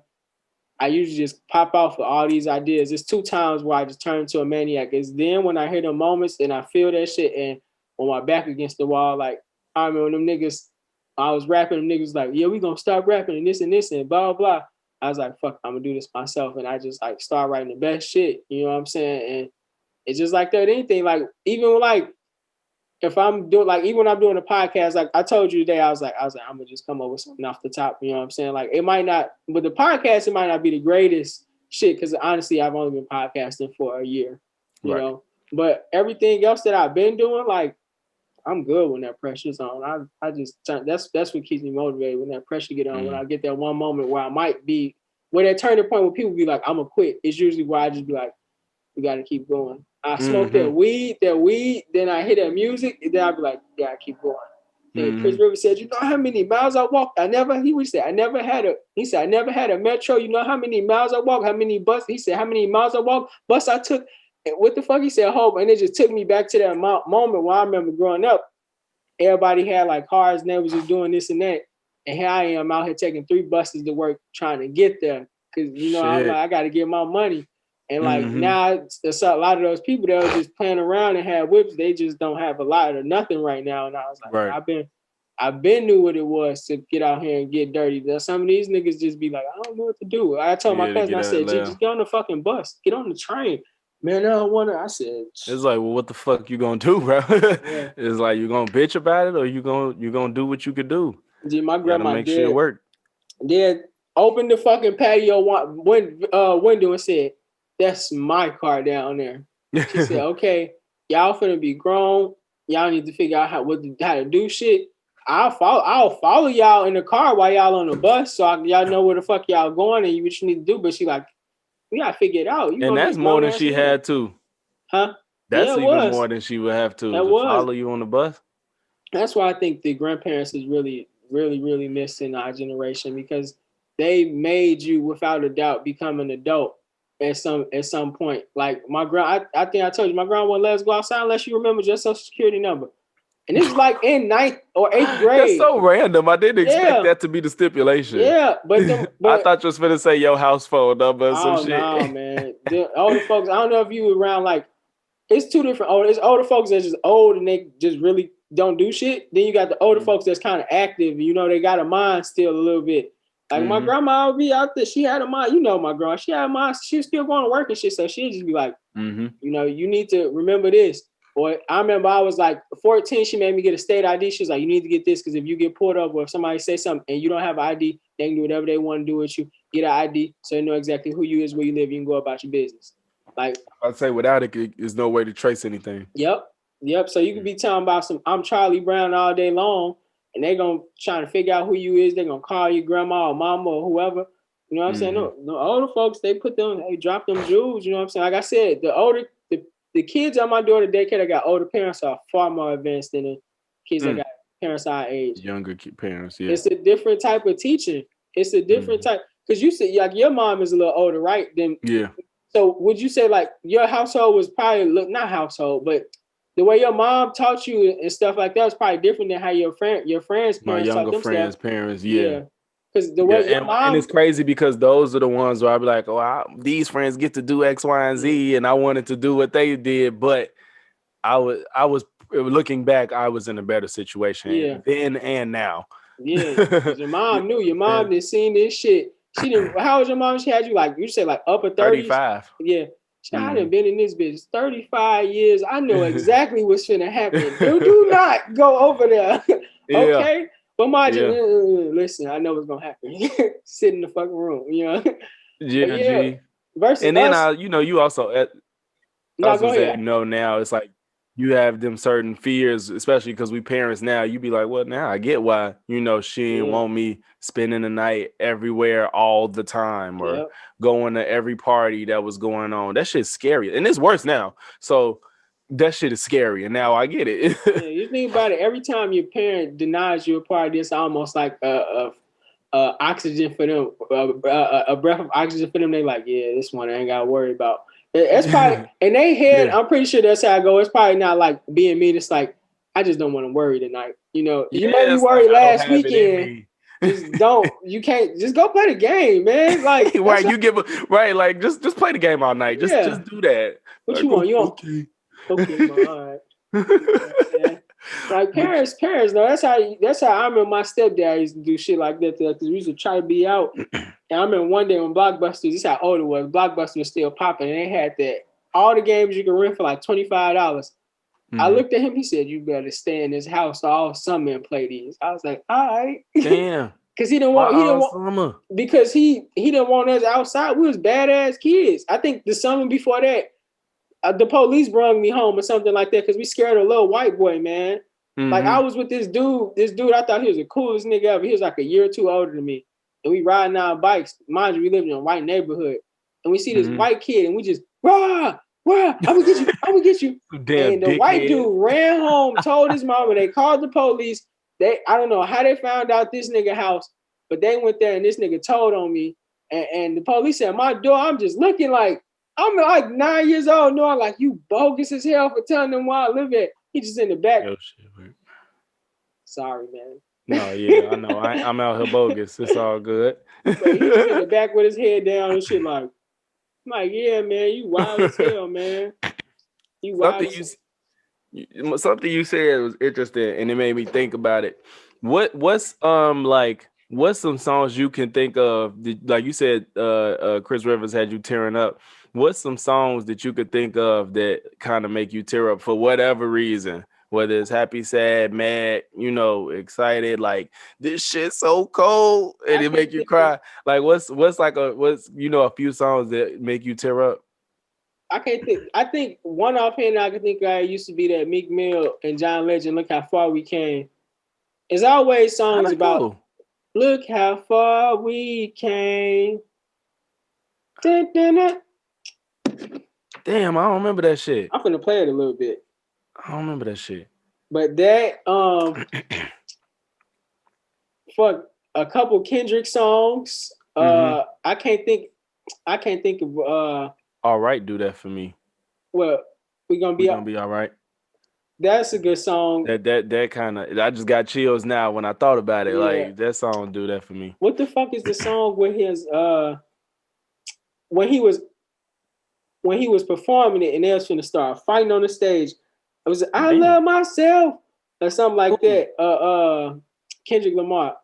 [SPEAKER 1] usually just pop out for all these ideas. It's 2 times where I just turn into a maniac. It's then when I hear the moments and I feel that shit and on my back against the wall, like I remember when them niggas, I was rapping, them niggas like, yeah, we gonna stop rapping and this and blah, blah. I was like, fuck, I'm gonna do this myself. And I just like start writing the best shit. You know what I'm saying? And it's just like that. Anything, like even like if I'm doing like even when I'm doing a podcast, like I told you today, I was like, I'm gonna just come up with something off the top. You know what I'm saying? Like it might not, but the podcast, it might not be the greatest shit because honestly, I've only been podcasting for a year, you know. But everything else that I've been doing, like I'm good when that pressure's on. I just that's what keeps me motivated when that pressure get on. When I get that one moment where I might be where that turning point where people be like, I'm gonna quit. It's usually where I just be like, we got to keep going. I smoke that weed, then I hear that music, and then I'll be like, yeah, I keep going. Then Chris Rivers said, you know how many miles I walked? He said, I never had a metro. You know how many miles I walked? How many bus? He said, how many miles I walked? Bus I took. And what the fuck? He said, hope. And it just took me back to that moment where I remember growing up. Everybody had like cars and they was just doing this and that. And here I am out here taking 3 buses to work trying to get there. Cause you know, I'm like, I got to get my money. And like now, it's a lot of those people that are just playing around and have whips. They just don't have a lot or nothing right now. And I was like, I've been knew what it was to get out here and get dirty. Some of these niggas just be like, I don't know what to do. I told my cousin, I said, just get on the fucking bus, get on the train. Man, I don't want to. I said,
[SPEAKER 2] it's like, well, what the fuck you gonna do, bro? It's like you gonna bitch about it, or you gonna do what you could do.
[SPEAKER 1] Gee, my grandma
[SPEAKER 2] make shit work.
[SPEAKER 1] Dad opened the fucking patio window and said, that's my car down there. She said, okay, y'all finna be grown. Y'all need to figure out how to do shit. I'll follow y'all in the car while y'all on the bus so y'all know where the fuck y'all going and what you need to do. But she like, we gotta figure it out.
[SPEAKER 2] And that's more than she had to.
[SPEAKER 1] Huh?
[SPEAKER 2] That's even more than she would have to follow you on the bus.
[SPEAKER 1] That's why I think the grandparents is really, really, really missing our generation because they made you without a doubt become an adult at some point. Like my I think I told you my grandma wouldn't let us go outside unless you remember your social security number. And this is like in 9th or 8th grade.
[SPEAKER 2] That's so random. I didn't expect that to be the stipulation.
[SPEAKER 1] Yeah, but
[SPEAKER 2] I thought you was finna say your house phone number or some shit.
[SPEAKER 1] No, man. The older folks, I don't know if you were around like it's 2 different it's older folks that's just old and they just really don't do shit. Then you got the older folks that's kind of active, you know, they got a mind still a little bit. Like my grandma would be out there, she had a mind, you know my grandma, she had a mind, she was still going to work and shit, so she'd just be like, you know, you need to remember this. Or I remember I was like 14, she made me get a state ID. She was like, you need to get this because if you get pulled up or if somebody say something and you don't have an ID, they can do whatever they want to do with you. Get an ID so they know exactly who you is, where you live, you can go about your business. Like
[SPEAKER 2] I'd say without it, there's no way to trace anything.
[SPEAKER 1] Yep. So you could be talking about some I'm Charlie Brown all day long, and they're gonna try to figure out who you is. They're gonna call you grandma or mama or whoever. You know what I'm saying? No older folks, they drop them jewels, you know what I'm saying? Like I said, the kids on my daughter daycare that got older parents are far more advanced than the kids that got parents our age.
[SPEAKER 2] Younger parents, yeah.
[SPEAKER 1] It's a different type of teaching. It's a different type, because you said like your mom is a little older, right?
[SPEAKER 2] Yeah.
[SPEAKER 1] So would you say like your household was probably not household, but the way your mom taught you and stuff like that was probably different than how your friends' parents
[SPEAKER 2] my younger friends' parents, yeah.
[SPEAKER 1] Because the way your mom,
[SPEAKER 2] and it's crazy because those are the ones where I'd be like, oh, these friends get to do X, Y, and Z, and I wanted to do what they did, but I was looking back, I was in a better situation then and now.
[SPEAKER 1] Yeah, because your mom knew. Your mom did seen this shit. She didn't. How was your mom? She had you like you said like upper 30s.
[SPEAKER 2] 35.
[SPEAKER 1] Yeah. I done been in this bitch 35 years. I know exactly what's finna happen. Do not go over there. Okay? But mind you, listen, I know what's gonna happen. Sit in the fucking room, you know?
[SPEAKER 2] Yeah.
[SPEAKER 1] Versus
[SPEAKER 2] and then
[SPEAKER 1] us,
[SPEAKER 2] you also
[SPEAKER 1] no, go ahead.
[SPEAKER 2] Now it's like you have them certain fears, especially because we parents now, you be like, well, now I get why, she didn't want me spending the night everywhere all the time or going to every party that was going on. That shit's scary. And it's worse now. So that shit is scary. And now I get it.
[SPEAKER 1] You think about it. Every time your parent denies you a party, it's almost like oxygen for them, a breath of oxygen for them. They like, yeah, this one I ain't got to worry about. It's probably in their head. I'm pretty sure that's how I go. It's probably not like being mean. It's like I just don't want to worry tonight. You made me worry last weekend. Just don't. You can't. Just go play the game, man. Like
[SPEAKER 2] right, you give like just play the game all night. Just do that.
[SPEAKER 1] What you want? You want? Okay, all right. Like parents, though. That's how I remember my stepdad used to do shit like that. Because we used to try to be out. And I remember one day when Blockbusters, this is how old it was. Blockbuster was still popping, and they had all the games you could rent for like $25. I looked at him. He said, "You better stay in this house all summer and play these." I was like, "All right."
[SPEAKER 2] Damn.
[SPEAKER 1] Because he didn't want because he didn't want us outside. We was badass kids. I think the summer before that, the police brought me home or something like that because we scared a little white boy, man. Like I was with this dude. I thought he was the coolest nigga ever. He was like a year or two older than me. And we riding our bikes. Mind you, we lived in a white neighborhood. And we see this white kid and we just, rah, I'm gonna get you.
[SPEAKER 2] Damn,
[SPEAKER 1] and the white dude ran home, told his mama, they called the police. I don't know how they found out this nigga house, but they went there and this nigga told on me. And the police said, my door, I'm just looking like, I'm like 9 years old. No, I'm like, you bogus as hell for telling them where I live at. He just in the back.
[SPEAKER 2] Yo, shit,
[SPEAKER 1] sorry, man.
[SPEAKER 2] No, yeah, I know. I'm out here bogus. It's all good.
[SPEAKER 1] But he's in the back with his head down and shit like, I'm like, yeah, man, you wild as hell, man. You wild
[SPEAKER 2] Something you said was interesting and it made me think about it. What's some songs you can think of? Like you said, Chris Rivers had you tearing up. What's some songs that you could think of that kind of make you tear up for whatever reason? Whether it's happy, sad, mad, excited, like this shit's so cold, and it make you cry. Like what's a few songs that make you tear up?
[SPEAKER 1] I can't think. I think one offhand I can think of used to be that Meek Mill and John Legend. Look how far we came. It's always songs about look how far we came. Dun, dun, dun.
[SPEAKER 2] Damn, I don't remember that shit.
[SPEAKER 1] I'm gonna play it a little bit.
[SPEAKER 2] I don't remember that shit.
[SPEAKER 1] But that for a couple Kendrick songs, I can't think of
[SPEAKER 2] All Right, do that for me.
[SPEAKER 1] Well, we're gonna be
[SPEAKER 2] all right.
[SPEAKER 1] That's a good song.
[SPEAKER 2] That kind of, I just got chills now when I thought about it. Yeah. Like that song do that for me.
[SPEAKER 1] What the fuck is the song with his when he was performing it and they was finna start fighting on the stage? It was I love myself or something like that. Kendrick Lamar.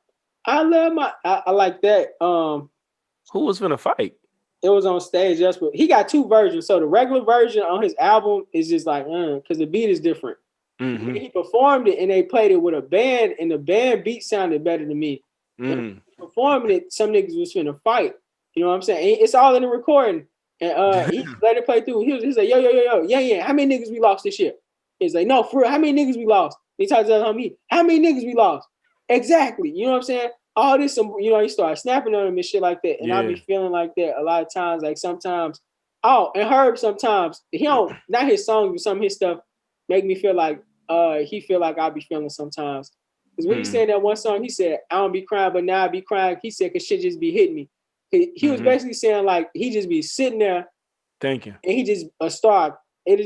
[SPEAKER 1] I like that.
[SPEAKER 2] Who was finna fight?
[SPEAKER 1] It was on stage. That's what he got two versions. So the regular version on his album is just like, because the beat is different. Mm-hmm. He performed it and they played it with a band, and the band beat sounded better than me. Performing it, some niggas was finna fight. You know what I'm saying? It's all in the recording. And he let it play through. He's like, yo, yeah. How many niggas we lost this year? He's like, no, for real, how many niggas we lost? He talks to homie, how many niggas we lost? Exactly. You know what I'm saying? All this, he started snapping on him and shit like that. And I be feeling like that a lot of times. Like sometimes, and Herb sometimes, he don't, not his songs, but some of his stuff make me feel like he feel like I be feeling sometimes. Because when he said that one song, he said, I don't be crying, but now I be crying. He said, cause shit just be hitting me. He was basically saying like, he just be sitting there.
[SPEAKER 2] Thank you.
[SPEAKER 1] And he just it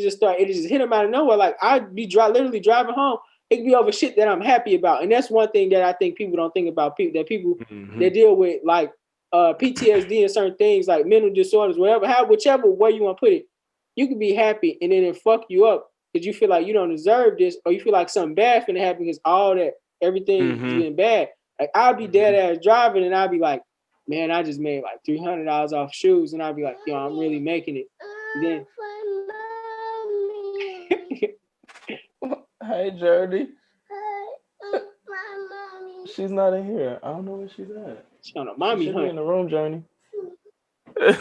[SPEAKER 1] just hit him out of nowhere. Like I'd be literally driving home. It could be over shit that I'm happy about. And that's one thing that I think people don't think about. People that deal with like PTSD and certain things like mental disorders, whichever way you want to put it, you can be happy and then it fuck you up because you feel like you don't deserve this, or you feel like something bad finna happen because everything is getting bad. Like I'll be dead ass driving and I'll be like, man, I just made like $300 off shoes, and I'll be like, yo, I'm really making it. And then
[SPEAKER 2] hey, Journey. She's not in here. I don't know where she's at.
[SPEAKER 1] She's on a mommy hunt.
[SPEAKER 2] In the room, Journey.
[SPEAKER 1] But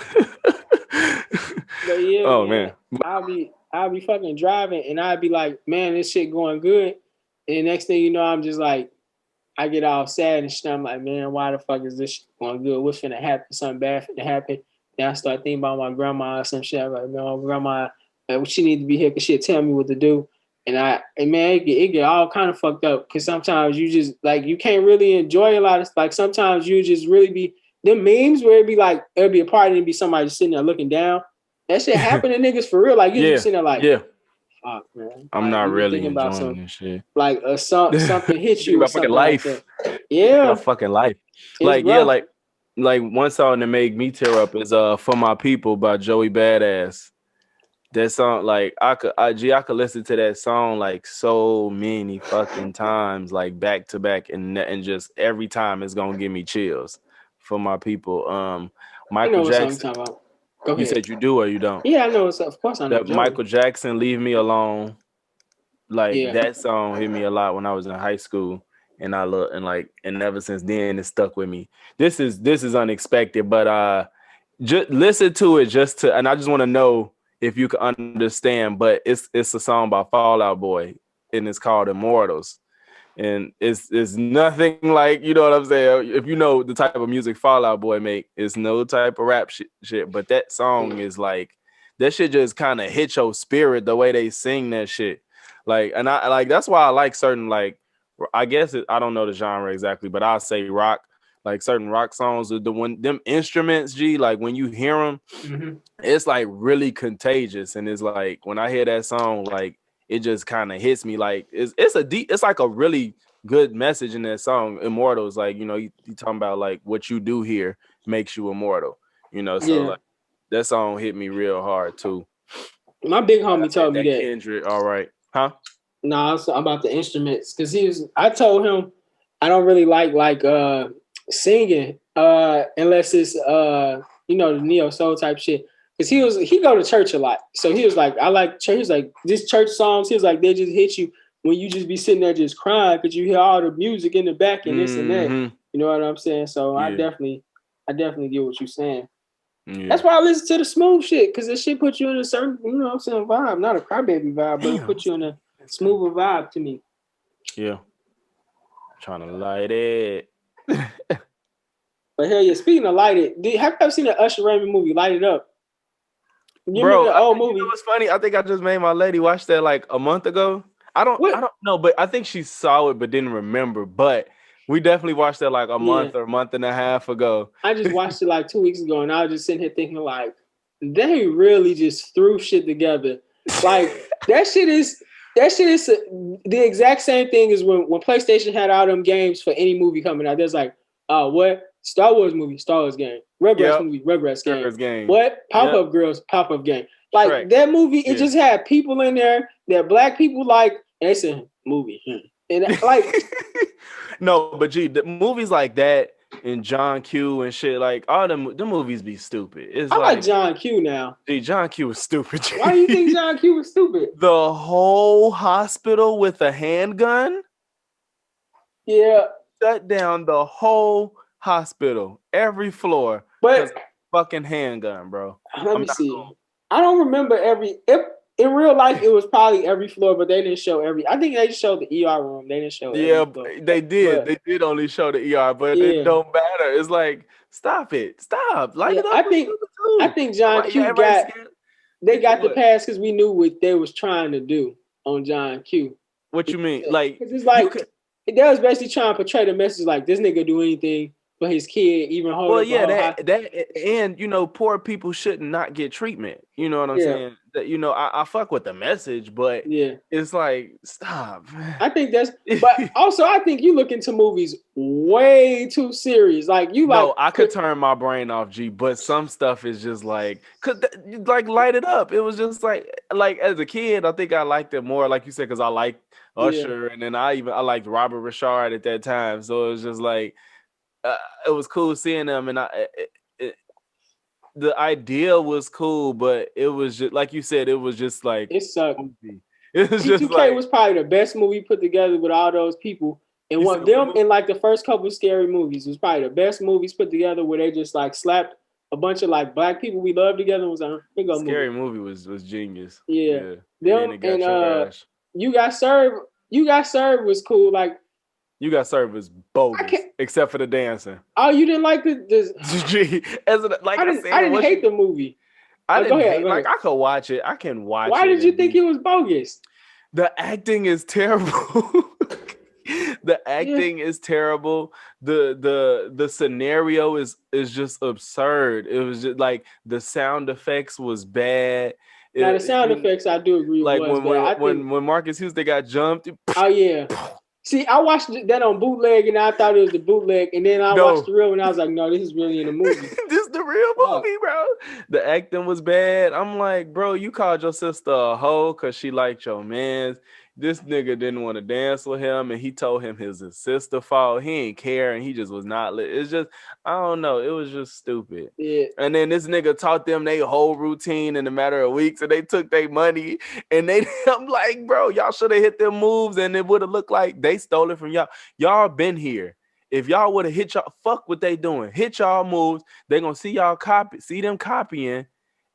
[SPEAKER 1] yeah, man. I'll be fucking driving, and I'll be like, man, this shit going good. And the next thing you know, I'm just like, I get all sad and shit. I'm like, man, why the fuck is this shit going good? What's finna happen? Something bad finna happen. Then I start thinking about my grandma or some shit. I'm like, man, my grandma, she need to be here because she'll tell me what to do. And it get all kind of fucked up because sometimes you just like you can't really enjoy a lot of like sometimes you just really be them memes where it'll be a party and it'd be somebody just sitting there looking down. That shit happen to niggas for real. Like you just sitting there like, fuck, man.
[SPEAKER 2] I'm
[SPEAKER 1] like,
[SPEAKER 2] not really enjoying this shit.
[SPEAKER 1] Like something hits you.
[SPEAKER 2] About fucking life.
[SPEAKER 1] Like yeah,
[SPEAKER 2] fucking life.
[SPEAKER 1] It's
[SPEAKER 2] like
[SPEAKER 1] rough.
[SPEAKER 2] like one song that made me tear up is "For My People" by Joey Badass. That song, like I could listen to that song like so many fucking times, like back to back, and just every time it's gonna give me chills. For My People. Michael Jackson.
[SPEAKER 1] Go ahead.
[SPEAKER 2] You said you do or you don't?
[SPEAKER 1] Yeah, I know. Of course I know.
[SPEAKER 2] Michael Jackson, "Leave Me Alone." Like that song hit me a lot when I was in high school, and and ever since then it stuck with me. This is unexpected, but just listen to it and I just want to know if you can understand. But it's a song by Fall Out Boy, and it's called "Immortals." And it's nothing like, you know what I'm saying? If you know the type of music Fall Out Boy make, it's no type of rap shit. But that song is like, that shit just kind of hit your spirit the way they sing that shit. Like, and I like, that's why I like certain, like, I guess I don't know the genre exactly, but I'll say rock, like certain rock songs, them instruments, like when you hear them, it's like really contagious. And it's like, when I hear that song, like, it just kind of hits me. Like it's like a really good message in that song. Immortals, like, you know, you talking about like what you do here makes you immortal, you know. So like that song hit me real hard too.
[SPEAKER 1] My big homie told me that.
[SPEAKER 2] Kendrick, all right, huh?
[SPEAKER 1] No, it's about the instruments because I told him I don't really like singing unless it's the neo soul type shit. Cause he go to church a lot. So he was like, I like church. He was like, this church songs, he was like, they just hit you when you just be sitting there just crying because you hear all the music in the back and this and that. You know what I'm saying? So I definitely get what you're saying. Yeah. That's why I listen to the smooth shit, because this shit puts you in a certain, you know what I'm saying, vibe. Not a crybaby vibe, but it puts you in a smoother vibe to me.
[SPEAKER 2] Yeah. Trying to light it.
[SPEAKER 1] But hell yeah, speaking of light it, have you ever seen the Usher Raymond movie, Light It Up?
[SPEAKER 2] Bro, the old movie. You know what's funny? I think I just made my lady watch that like a month ago. I don't know, but I think she saw it but didn't remember. But we definitely watched that like a month or a month and a half ago.
[SPEAKER 1] I just watched it like 2 weeks ago, and I was just sitting here thinking like, they really just threw shit together. Like that shit is the exact same thing as when PlayStation had all them games for any movie coming out. There's like, what? Star Wars movie, Star Wars game. Rugrats movie, Rugrats game. What? Pop-Up Girls, Pop-Up game. Like Shrek. That movie, it just had people in there that black people like, and they said movie. And like
[SPEAKER 2] no, but the movies like that and John Q and shit, like all the movies be stupid.
[SPEAKER 1] I like John Q now.
[SPEAKER 2] John Q was stupid.
[SPEAKER 1] Why do you think John Q was stupid?
[SPEAKER 2] The whole hospital with a handgun?
[SPEAKER 1] Yeah.
[SPEAKER 2] Shut down the whole hospital, every floor.
[SPEAKER 1] But
[SPEAKER 2] fucking handgun, bro.
[SPEAKER 1] Let me see. I don't remember in real life, it was probably every floor, but they didn't show every. I think they just showed the ER room. They didn't show.
[SPEAKER 2] Yeah, they did. They did only show the ER, but it don't matter. It's like, stop it, stop. Light it up.
[SPEAKER 1] I think John Q got. They got the pass because we knew what they was trying to do on John Q.
[SPEAKER 2] What you mean? Like,
[SPEAKER 1] because it's like they was basically trying to portray the message like this nigga do anything for his kid, even hold.
[SPEAKER 2] Well, yeah, that and poor people should not get treatment. You know what I'm saying? That I fuck with the message, but it's like, stop.
[SPEAKER 1] I think that's, but also I think you look into movies way too serious. Like you like.
[SPEAKER 2] No, I could turn my brain off, G, but some stuff is just like, like light it up. It was just like as a kid, I think I liked it more, like you said, because I liked Usher, and then I liked Robert Richard at that time. So it was just like. It was cool seeing them, and the idea was cool, but it was just like you said, it was just like
[SPEAKER 1] it sucked.
[SPEAKER 2] It was just
[SPEAKER 1] like, was probably the best movie put together with all those people, and one them in like the first couple of scary movies was probably the best movies put together where they just like slapped a bunch of like black people we love together. And was like,
[SPEAKER 2] scary movie was genius.
[SPEAKER 1] Yeah. Them and You Got Served. You Got Served was cool. Like.
[SPEAKER 2] You Got Served was bogus, except for the dancing.
[SPEAKER 1] Oh, you didn't like the I didn't hate the movie.
[SPEAKER 2] I didn't hate. Like I could watch it. I can watch it.
[SPEAKER 1] Why did you think it was bogus?
[SPEAKER 2] The acting is terrible. The acting is terrible. The scenario is just absurd. It was just like the sound effects was bad.
[SPEAKER 1] Now the sound effects, I do agree.
[SPEAKER 2] Like when Marcus Houston got jumped.
[SPEAKER 1] Oh yeah. See, I watched that on bootleg, and I thought it was the bootleg, and then I watched the real one, and I was like, no, this is really in the movie.
[SPEAKER 2] This is the real movie, bro. The acting was bad. I'm like, bro, you called your sister a hoe because she liked your man. This nigga didn't want to dance with him, and he told him his sister fault. He ain't care, and he just was not lit. It's just, I don't know. It was just stupid.
[SPEAKER 1] Yeah.
[SPEAKER 2] And then this nigga taught them their whole routine in a matter of weeks, and they took their money, and I'm like, bro, y'all should have hit them moves, and it would have looked like they stole it from y'all. Y'all been here. If y'all would have hit y'all, fuck what they doing. Hit y'all moves. They gonna see y'all see them copying,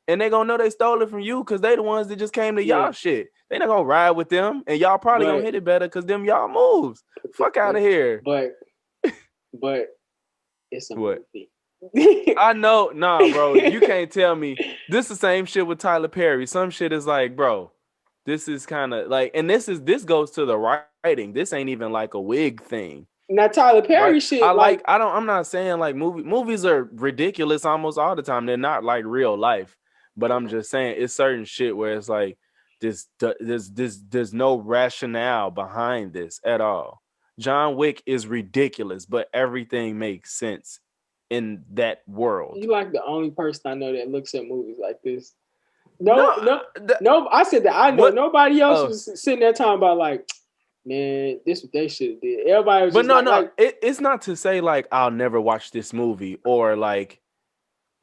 [SPEAKER 2] and they gonna know they stole it from you because they the ones that just came to y'all shit. They not gonna ride with them, and y'all probably gonna hit it better because them y'all moves. Fuck out of here.
[SPEAKER 1] But it's a movie.
[SPEAKER 2] I know, nah, bro. You can't tell me this the same shit with Tyler Perry. Some shit is like, bro, this is kind of like, and this goes to the writing. This ain't even like a wig thing.
[SPEAKER 1] Now Tyler Perry shit.
[SPEAKER 2] I'm not saying like movies are ridiculous almost all the time. They're not like real life, but I'm just saying it's certain shit where it's like. There's no rationale behind this at all. John Wick is ridiculous, but everything makes sense in that world.
[SPEAKER 1] You like the only person I know that looks at movies like this. No. I said that I know nobody else was sitting there talking about like, man, this what they should have did. Everybody was just like,
[SPEAKER 2] it's not to say like I'll never watch this movie or like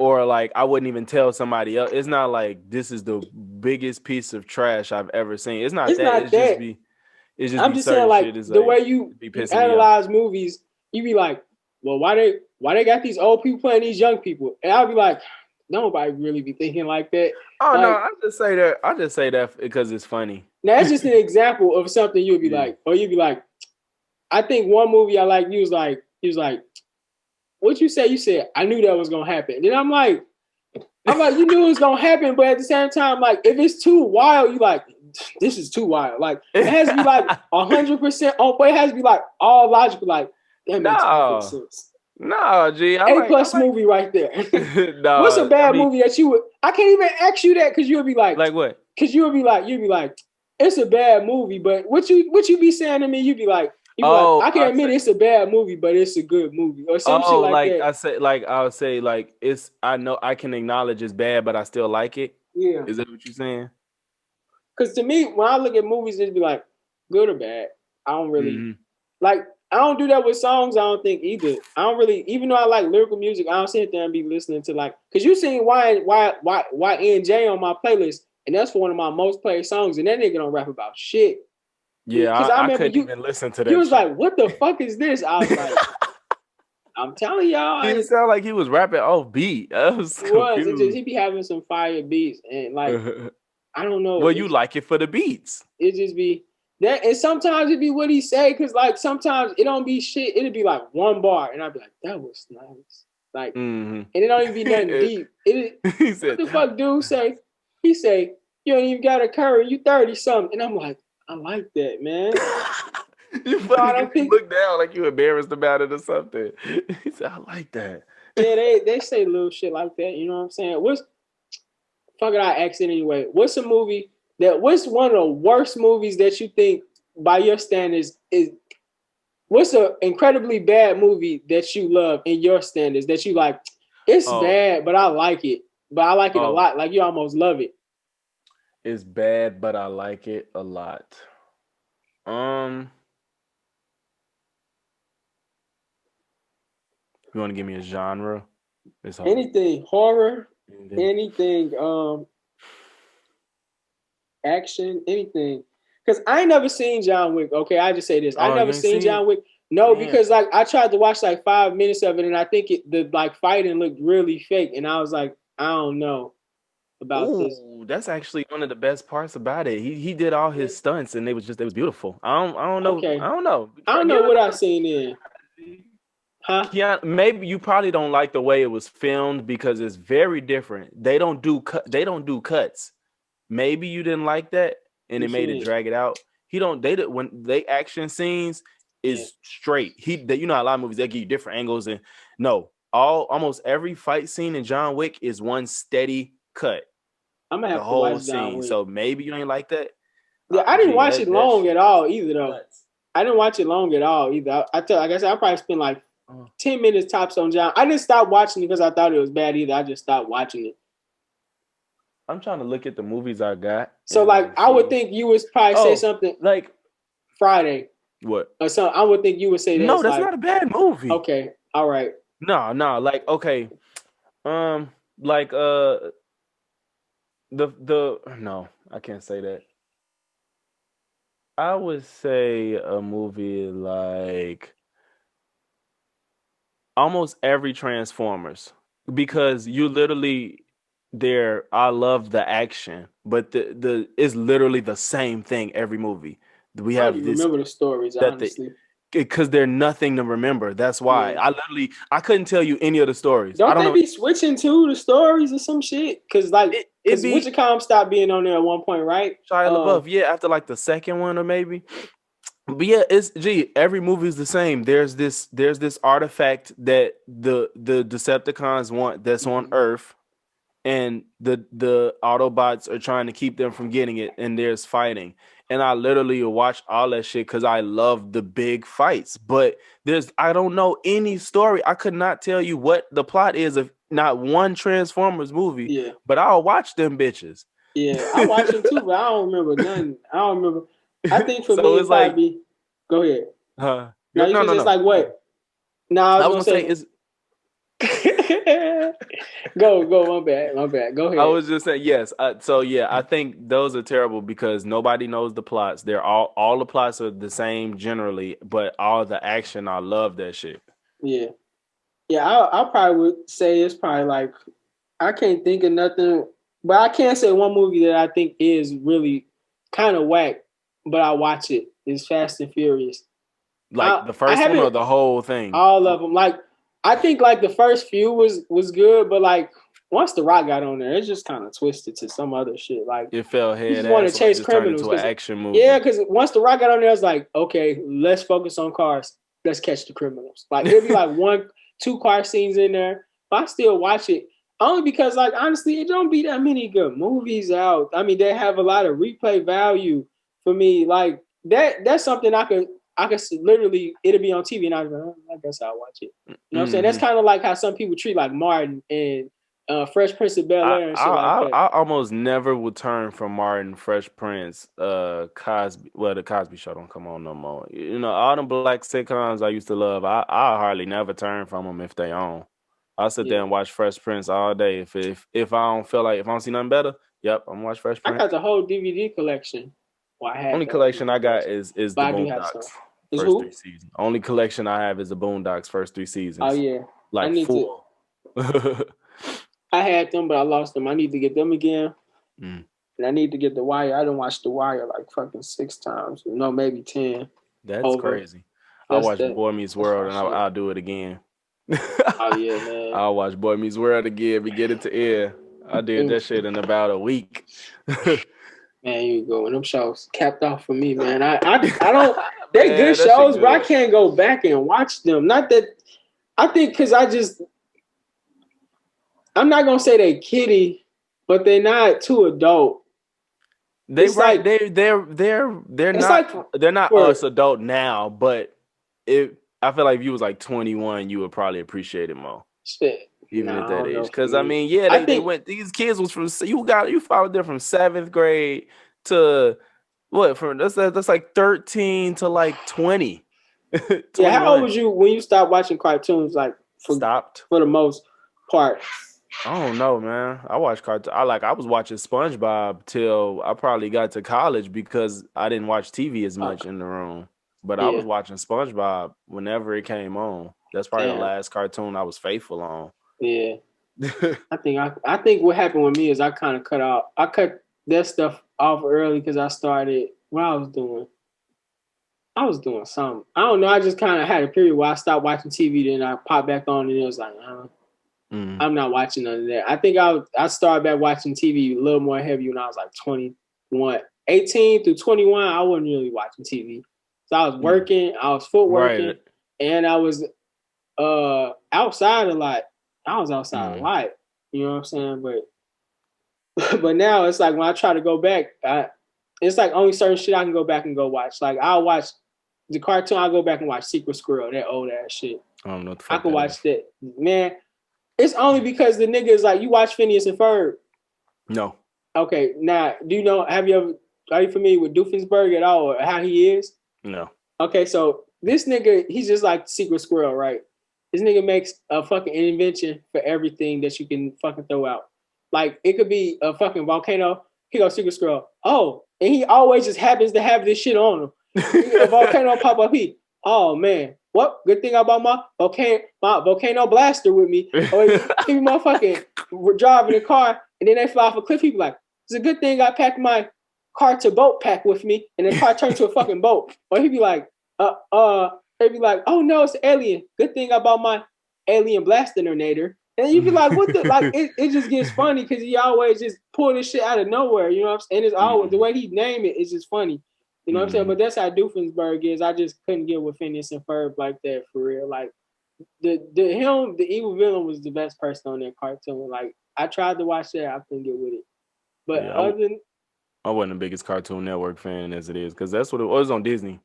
[SPEAKER 2] I wouldn't even tell somebody else. It's not like this is the biggest piece of trash I've ever seen. It's not that. I'm just saying like the way you analyze movies, you be like, well, why they got these old people playing these young people? And I'll be like, nobody really be thinking like that. Oh like, no, I just say that because it's funny.
[SPEAKER 1] Now it's just an example of something you'd be like, or you'd be like, I think one movie I like, he was like, what you say? You said, I knew that was going to happen. Then I'm like, you knew it was going to happen, but at the same time, like, if it's too wild, you like, this is too wild. Like, it has to be like 100% on, but it has to be like all logical. Like, that makes perfect sense.
[SPEAKER 2] No, G.
[SPEAKER 1] A+ movie right there. No, what's a bad movie that you would, I can't even ask you that because you would be like
[SPEAKER 2] what?
[SPEAKER 1] Because you'd be like, it's a bad movie, but what you be saying to me, you'd be like, I can admit it's a bad movie, but it's a good movie, or some shit like that.
[SPEAKER 2] I would say, it's. I know I can acknowledge it's bad, but I still like it.
[SPEAKER 1] Yeah,
[SPEAKER 2] is that what you're saying?
[SPEAKER 1] Because to me, when I look at movies, it'd be like good or bad. I don't really like. I don't do that with songs. I don't think either. I don't really, even though I like lyrical music, I don't sit there and be listening to like. Because you seen YNJ on my playlist, and that's for one of my most played songs, and that nigga don't rap about shit.
[SPEAKER 2] Yeah, I couldn't even listen to that.
[SPEAKER 1] You was like, what the fuck is this? I was like, I'm telling y'all,
[SPEAKER 2] He sounded like he was rapping off beat. I was confused.
[SPEAKER 1] It just he be having some fire beats and like I don't know.
[SPEAKER 2] Well, you like it for the beats.
[SPEAKER 1] It just be that, and sometimes it be what he say, because like sometimes it don't be shit. It'd be like one bar, and I'd be like, that was nice. Like, and it don't even be nothing deep.
[SPEAKER 2] He said,
[SPEAKER 1] what the fuck, dude? Say he say you ain't even got a curry. You 30 something, and I'm like, I like that, man.
[SPEAKER 2] You fucking look down like you embarrassed about it or something. He said, I like that.
[SPEAKER 1] Yeah, they say little shit like that. You know what I'm saying? Fuck it, I ask it anyway. What's one of the worst movies that you think by your standards is? What's an incredibly bad movie that you love in your standards that you like? It's bad, but I like it. But I like it a lot. Like you almost love it.
[SPEAKER 2] It's bad, but I like it a lot. You want to give me a genre?
[SPEAKER 1] Anything horror, anything action, anything. Because I ain't never seen John Wick. Okay, I just say this. I never seen John Wick. No, because like I tried to watch like 5 minutes of it, and I think the like fighting looked really fake, and I was like, I don't know about this.
[SPEAKER 2] That's actually one of the best parts about it. He did all his stunts, and it was beautiful. I don't know.
[SPEAKER 1] Okay.
[SPEAKER 2] I don't know.
[SPEAKER 1] I don't know what I've seen in. Huh?
[SPEAKER 2] Yeah, maybe you probably don't like the way it was filmed because it's very different. They don't do cuts. Maybe you didn't like that, and it made it drag it out. When they action scenes is straight. You know, a lot of movies they give you different angles, and no, almost every fight scene in John Wick is one steady cut.
[SPEAKER 1] I'm gonna have
[SPEAKER 2] the whole
[SPEAKER 1] to watch
[SPEAKER 2] scene.
[SPEAKER 1] John Wick.
[SPEAKER 2] So maybe you ain't like that.
[SPEAKER 1] Yeah, I didn't watch it long at all either, though. I didn't watch it long at all either. I guess I probably spent like 10 minutes tops on John. I didn't stop watching it because I thought it was bad either. I just stopped watching it.
[SPEAKER 2] I'm trying to look at the movies I got.
[SPEAKER 1] So like, I would think you would probably say something
[SPEAKER 2] like
[SPEAKER 1] Friday.
[SPEAKER 2] What?
[SPEAKER 1] Or something. I would think you would say that.
[SPEAKER 2] No, that's not a bad movie.
[SPEAKER 1] Okay, all right.
[SPEAKER 2] No, like okay, like no, I can't say that. I would say a movie like almost every Transformers, because you literally there. I love the action, but the it's literally the same thing every movie. We have this.
[SPEAKER 1] Remember the stories, honestly.
[SPEAKER 2] Because they're nothing to remember. That's why I couldn't tell you any of the stories.
[SPEAKER 1] Don't they be switching to the stories or some shit? Because like Witchcom stopped being on there at one point, right?
[SPEAKER 2] Shia LaBeouf, after like the second one or maybe. But yeah, every movie is the same. There's this artifact that the Decepticons want that's on Earth, and the Autobots are trying to keep them from getting it, and there's fighting. And I literally watch all that shit because I love the big fights. But I don't know any story. I could not tell you what the plot is of not one Transformers movie.
[SPEAKER 1] Yeah.
[SPEAKER 2] But I'll watch them bitches.
[SPEAKER 1] Yeah, I watch them too, but I don't remember nothing. I don't remember. I think for me, it's like, go ahead.
[SPEAKER 2] No.
[SPEAKER 1] It's like what? No, I was gonna say
[SPEAKER 2] it's.
[SPEAKER 1] Go, my bad. Go ahead.
[SPEAKER 2] I was just saying yes. I think those are terrible because nobody knows the plots. They're all the plots are the same generally, but all the action, I love that shit.
[SPEAKER 1] Yeah. I probably would say it's probably like I can't think of nothing, but I can't say one movie that I think is really kind of whack, but I watch it. Is Fast and Furious.
[SPEAKER 2] Like the first one or the whole thing?
[SPEAKER 1] All of them. Like I think like the first few was good, but like once The Rock got on there, it's just kind of twisted to some other shit. Like
[SPEAKER 2] it fell head.
[SPEAKER 1] You just want to chase criminals.
[SPEAKER 2] Into an action movie.
[SPEAKER 1] Yeah, because once The Rock got on there, it's like, okay, let's focus on cars. Let's catch the criminals. Like it'd be like 1-2 car scenes in there. But I still watch it only because, like, honestly, it don't be that many good movies out. I mean, they have a lot of replay value for me. Like that's something I could literally, it'll be on TV and I guess I'll watch it. You know what I'm saying? That's kind of like how some people treat like Martin and Fresh Prince of Bel-Air and shit like that.
[SPEAKER 2] I almost never would turn from Martin, Fresh Prince, Cosby. Well, the Cosby Show don't come on no more. You know, all them black sitcoms I used to love, I hardly never turn from them if they on. I sit there and watch Fresh Prince all day. If I don't feel like, if I don't see nothing better, I'm gonna watch Fresh Prince.
[SPEAKER 1] I got the whole DVD collection.
[SPEAKER 2] Only collection I got is the Boondocks. First 3 seasons. Only collection I have is the Boondocks first 3 seasons.
[SPEAKER 1] Oh yeah,
[SPEAKER 2] like full.
[SPEAKER 1] I had them, but I lost them. I need to get them again. And I need to get The Wire. I done watched The Wire like fucking 6 times. No, maybe 10.
[SPEAKER 2] That's crazy. I watched Boy Meets World, and I'll do it again.
[SPEAKER 1] Oh yeah, man.
[SPEAKER 2] I'll watch Boy Meets World again. We get it to air. I did that shit in about a week.
[SPEAKER 1] Man, you go. And them shows capped off for me, man. I don't. They're good shows, but I can't go back and watch them. Not that. I think because I'm not gonna say they kiddie, but they're not too adult.
[SPEAKER 2] They're not us adult now, but I feel like if you was like 21, you would probably appreciate it more.
[SPEAKER 1] Shit.
[SPEAKER 2] Even at that age. Because I mean, they went, these kids was from, you followed them from 7th grade to what, from that's like 13 to like 20.
[SPEAKER 1] Yeah, how old was you when you stopped watching cartoons? Like
[SPEAKER 2] stopped
[SPEAKER 1] for the most part.
[SPEAKER 2] I don't know, man. I watched cartoons. I was watching SpongeBob till I probably got to college because I didn't watch TV as much in the room. But I was watching SpongeBob whenever it came on. That's probably the last cartoon I was faithful on. Yeah.
[SPEAKER 1] I think what happened with me is I kind of cut that stuff off early because I started what I was doing something. I don't know. I just kind of had a period where I stopped watching TV, then I popped back on, and it was like, I'm not watching none of that. I think I started back watching TV a little more heavy when I was like 21. 18 through 21, I wasn't really watching TV. So I was working, I was footworking, and I was outside a lot. I was outside a lot. You know what I'm saying? But now it's like when I try to go back, it's like only certain shit I can go back and go watch. Like I'll watch the cartoon, I'll go back and watch Secret Squirrel, that old ass shit.
[SPEAKER 2] I don't know what the fuck
[SPEAKER 1] I can watch that. Man, it's only because the nigga is like, you watch Phineas and Ferb? No. Okay, now, are you familiar with Doofenshmirtz at all, or how he is? No. Okay, so this nigga, he's just like Secret Squirrel, right? This nigga makes a fucking invention for everything that you can fucking throw out. Like, it could be a fucking volcano. He goes, Secret Squirrel. Oh, and he always just happens to have this shit on him. A volcano pop up, oh man, what good thing I bought my volcano blaster with me. Or he motherfucking driving a car and then they fly off a cliff. He be like, it's a good thing I packed my car to boat pack with me, and the car turned to a fucking boat. Or he'd be like, they'd be like, oh no, it's an alien. Good thing I bought my alien blastinator. And you'd be like, what the like it just gets funny because he always just pull this shit out of nowhere, you know what I'm saying? And it's always the way he name it is just funny. You know what I'm saying? But that's how Doofenshmirtz is. I just couldn't get with Phineas and Ferb like that for real. Like the evil villain was the best person on that cartoon. Like I tried to watch that, I couldn't get with it. But
[SPEAKER 2] I wasn't the biggest Cartoon Network fan as it is because that's what it was on Disney.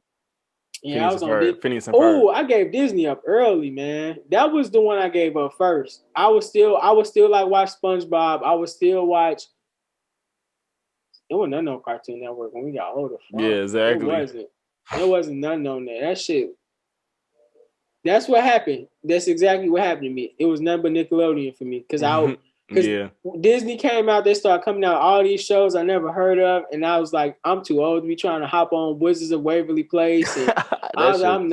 [SPEAKER 1] Yeah, I was on Disney. Oh, I gave Disney up early, man. That was the one I gave up first. I would still like watch SpongeBob. I would still watch. It wasn't no Cartoon Network when we got older.
[SPEAKER 2] Yeah, exactly.
[SPEAKER 1] It wasn't none on there. That shit. That's what happened. That's exactly what happened to me. It was nothing but Nickelodeon for me because Disney came out. They started coming out all these shows I never heard of, and I was like, I'm too old to be trying to hop on Wizards of Waverly Place. And I'm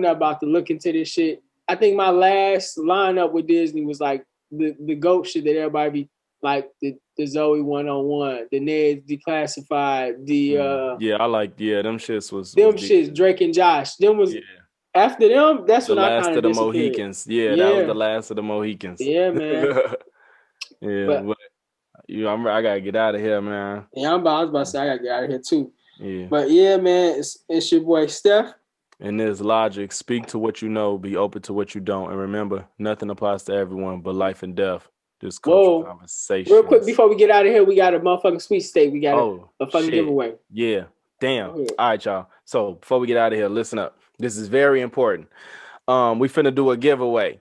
[SPEAKER 1] not about to look into this shit. I think my last lineup with Disney was like the GOAT shit that everybody be. Like the Zoe 101, the Ned's Declassified,
[SPEAKER 2] them shits was
[SPEAKER 1] shits, Drake and Josh. Them was after them, that's when I kind of disappeared.
[SPEAKER 2] Mohicans. Yeah, that was the last of the Mohicans.
[SPEAKER 1] Yeah, man.
[SPEAKER 2] but I gotta get out of here, man.
[SPEAKER 1] Yeah, I was about to say I gotta get out of here too. Yeah. But yeah, man, it's your boy Steph.
[SPEAKER 2] And there's logic. Speak to what you know, be open to what you don't. And remember, nothing applies to everyone but life and death. This conversation.
[SPEAKER 1] Real quick before we get out of here, we got a motherfucking sweet steak. We got a fucking giveaway.
[SPEAKER 2] Yeah. Damn. All right, y'all. So before we get out of here, listen up. This is very important. We finna do a giveaway.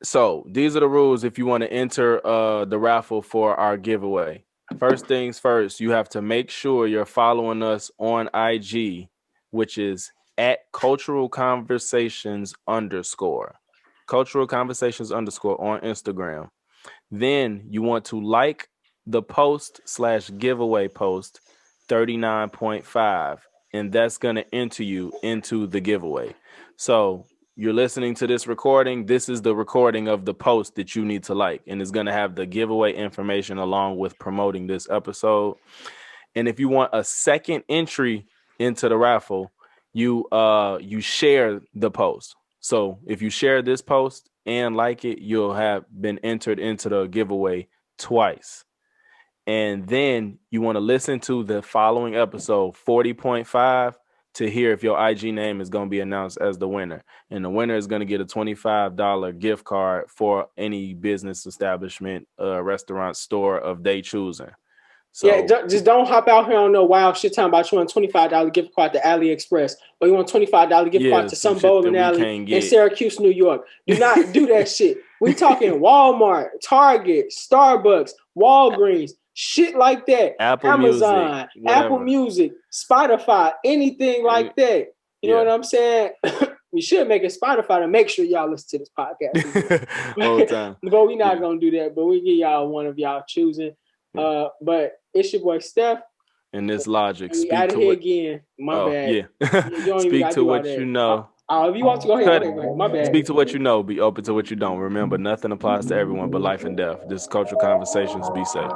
[SPEAKER 2] So these are the rules if you want to enter the raffle for our giveaway. First things first, you have to make sure you're following us on IG, which is at Cultural Conversations _ Cultural Conversations _ on Instagram. Then you want to like the post /giveaway post 39.5 and that's going to enter you into the giveaway. So you're listening to this recording. This is the recording of the post that you need to like, and it's going to have the giveaway information along with promoting this episode. And if you want a second entry into the raffle, you share the post. So if you share this post and like it, you'll have been entered into the giveaway twice. And then you want to listen to the following episode, 40.5, to hear if your IG name is going to be announced as the winner. And the winner is going to get a $25 gift card for any business establishment, restaurant, store of they choosing. So,
[SPEAKER 1] yeah, just don't hop out here on no wild shit talking about you want $25 gift card to AliExpress or you want $25 gift card to some bowling alley in Syracuse, New York. Do not do that shit. We talking Walmart, Target, Starbucks, Walgreens, shit like that. Amazon, Apple Music, Spotify, anything like that. You know what I'm saying? We should make a Spotify to make sure y'all listen to this podcast.
[SPEAKER 2] All the time.
[SPEAKER 1] But we're not going to do that. But we give y'all one of y'all choosing. But it's your boy Steph.
[SPEAKER 2] And this Logic.
[SPEAKER 1] Speak out of here again. My bad.
[SPEAKER 2] Yeah. Speak to what you know.
[SPEAKER 1] If you want to go ahead, my bad.
[SPEAKER 2] Speak to what you know. Be open to what you don't. Remember, nothing applies to everyone but life and death. This is Cultural Conversations. Be safe.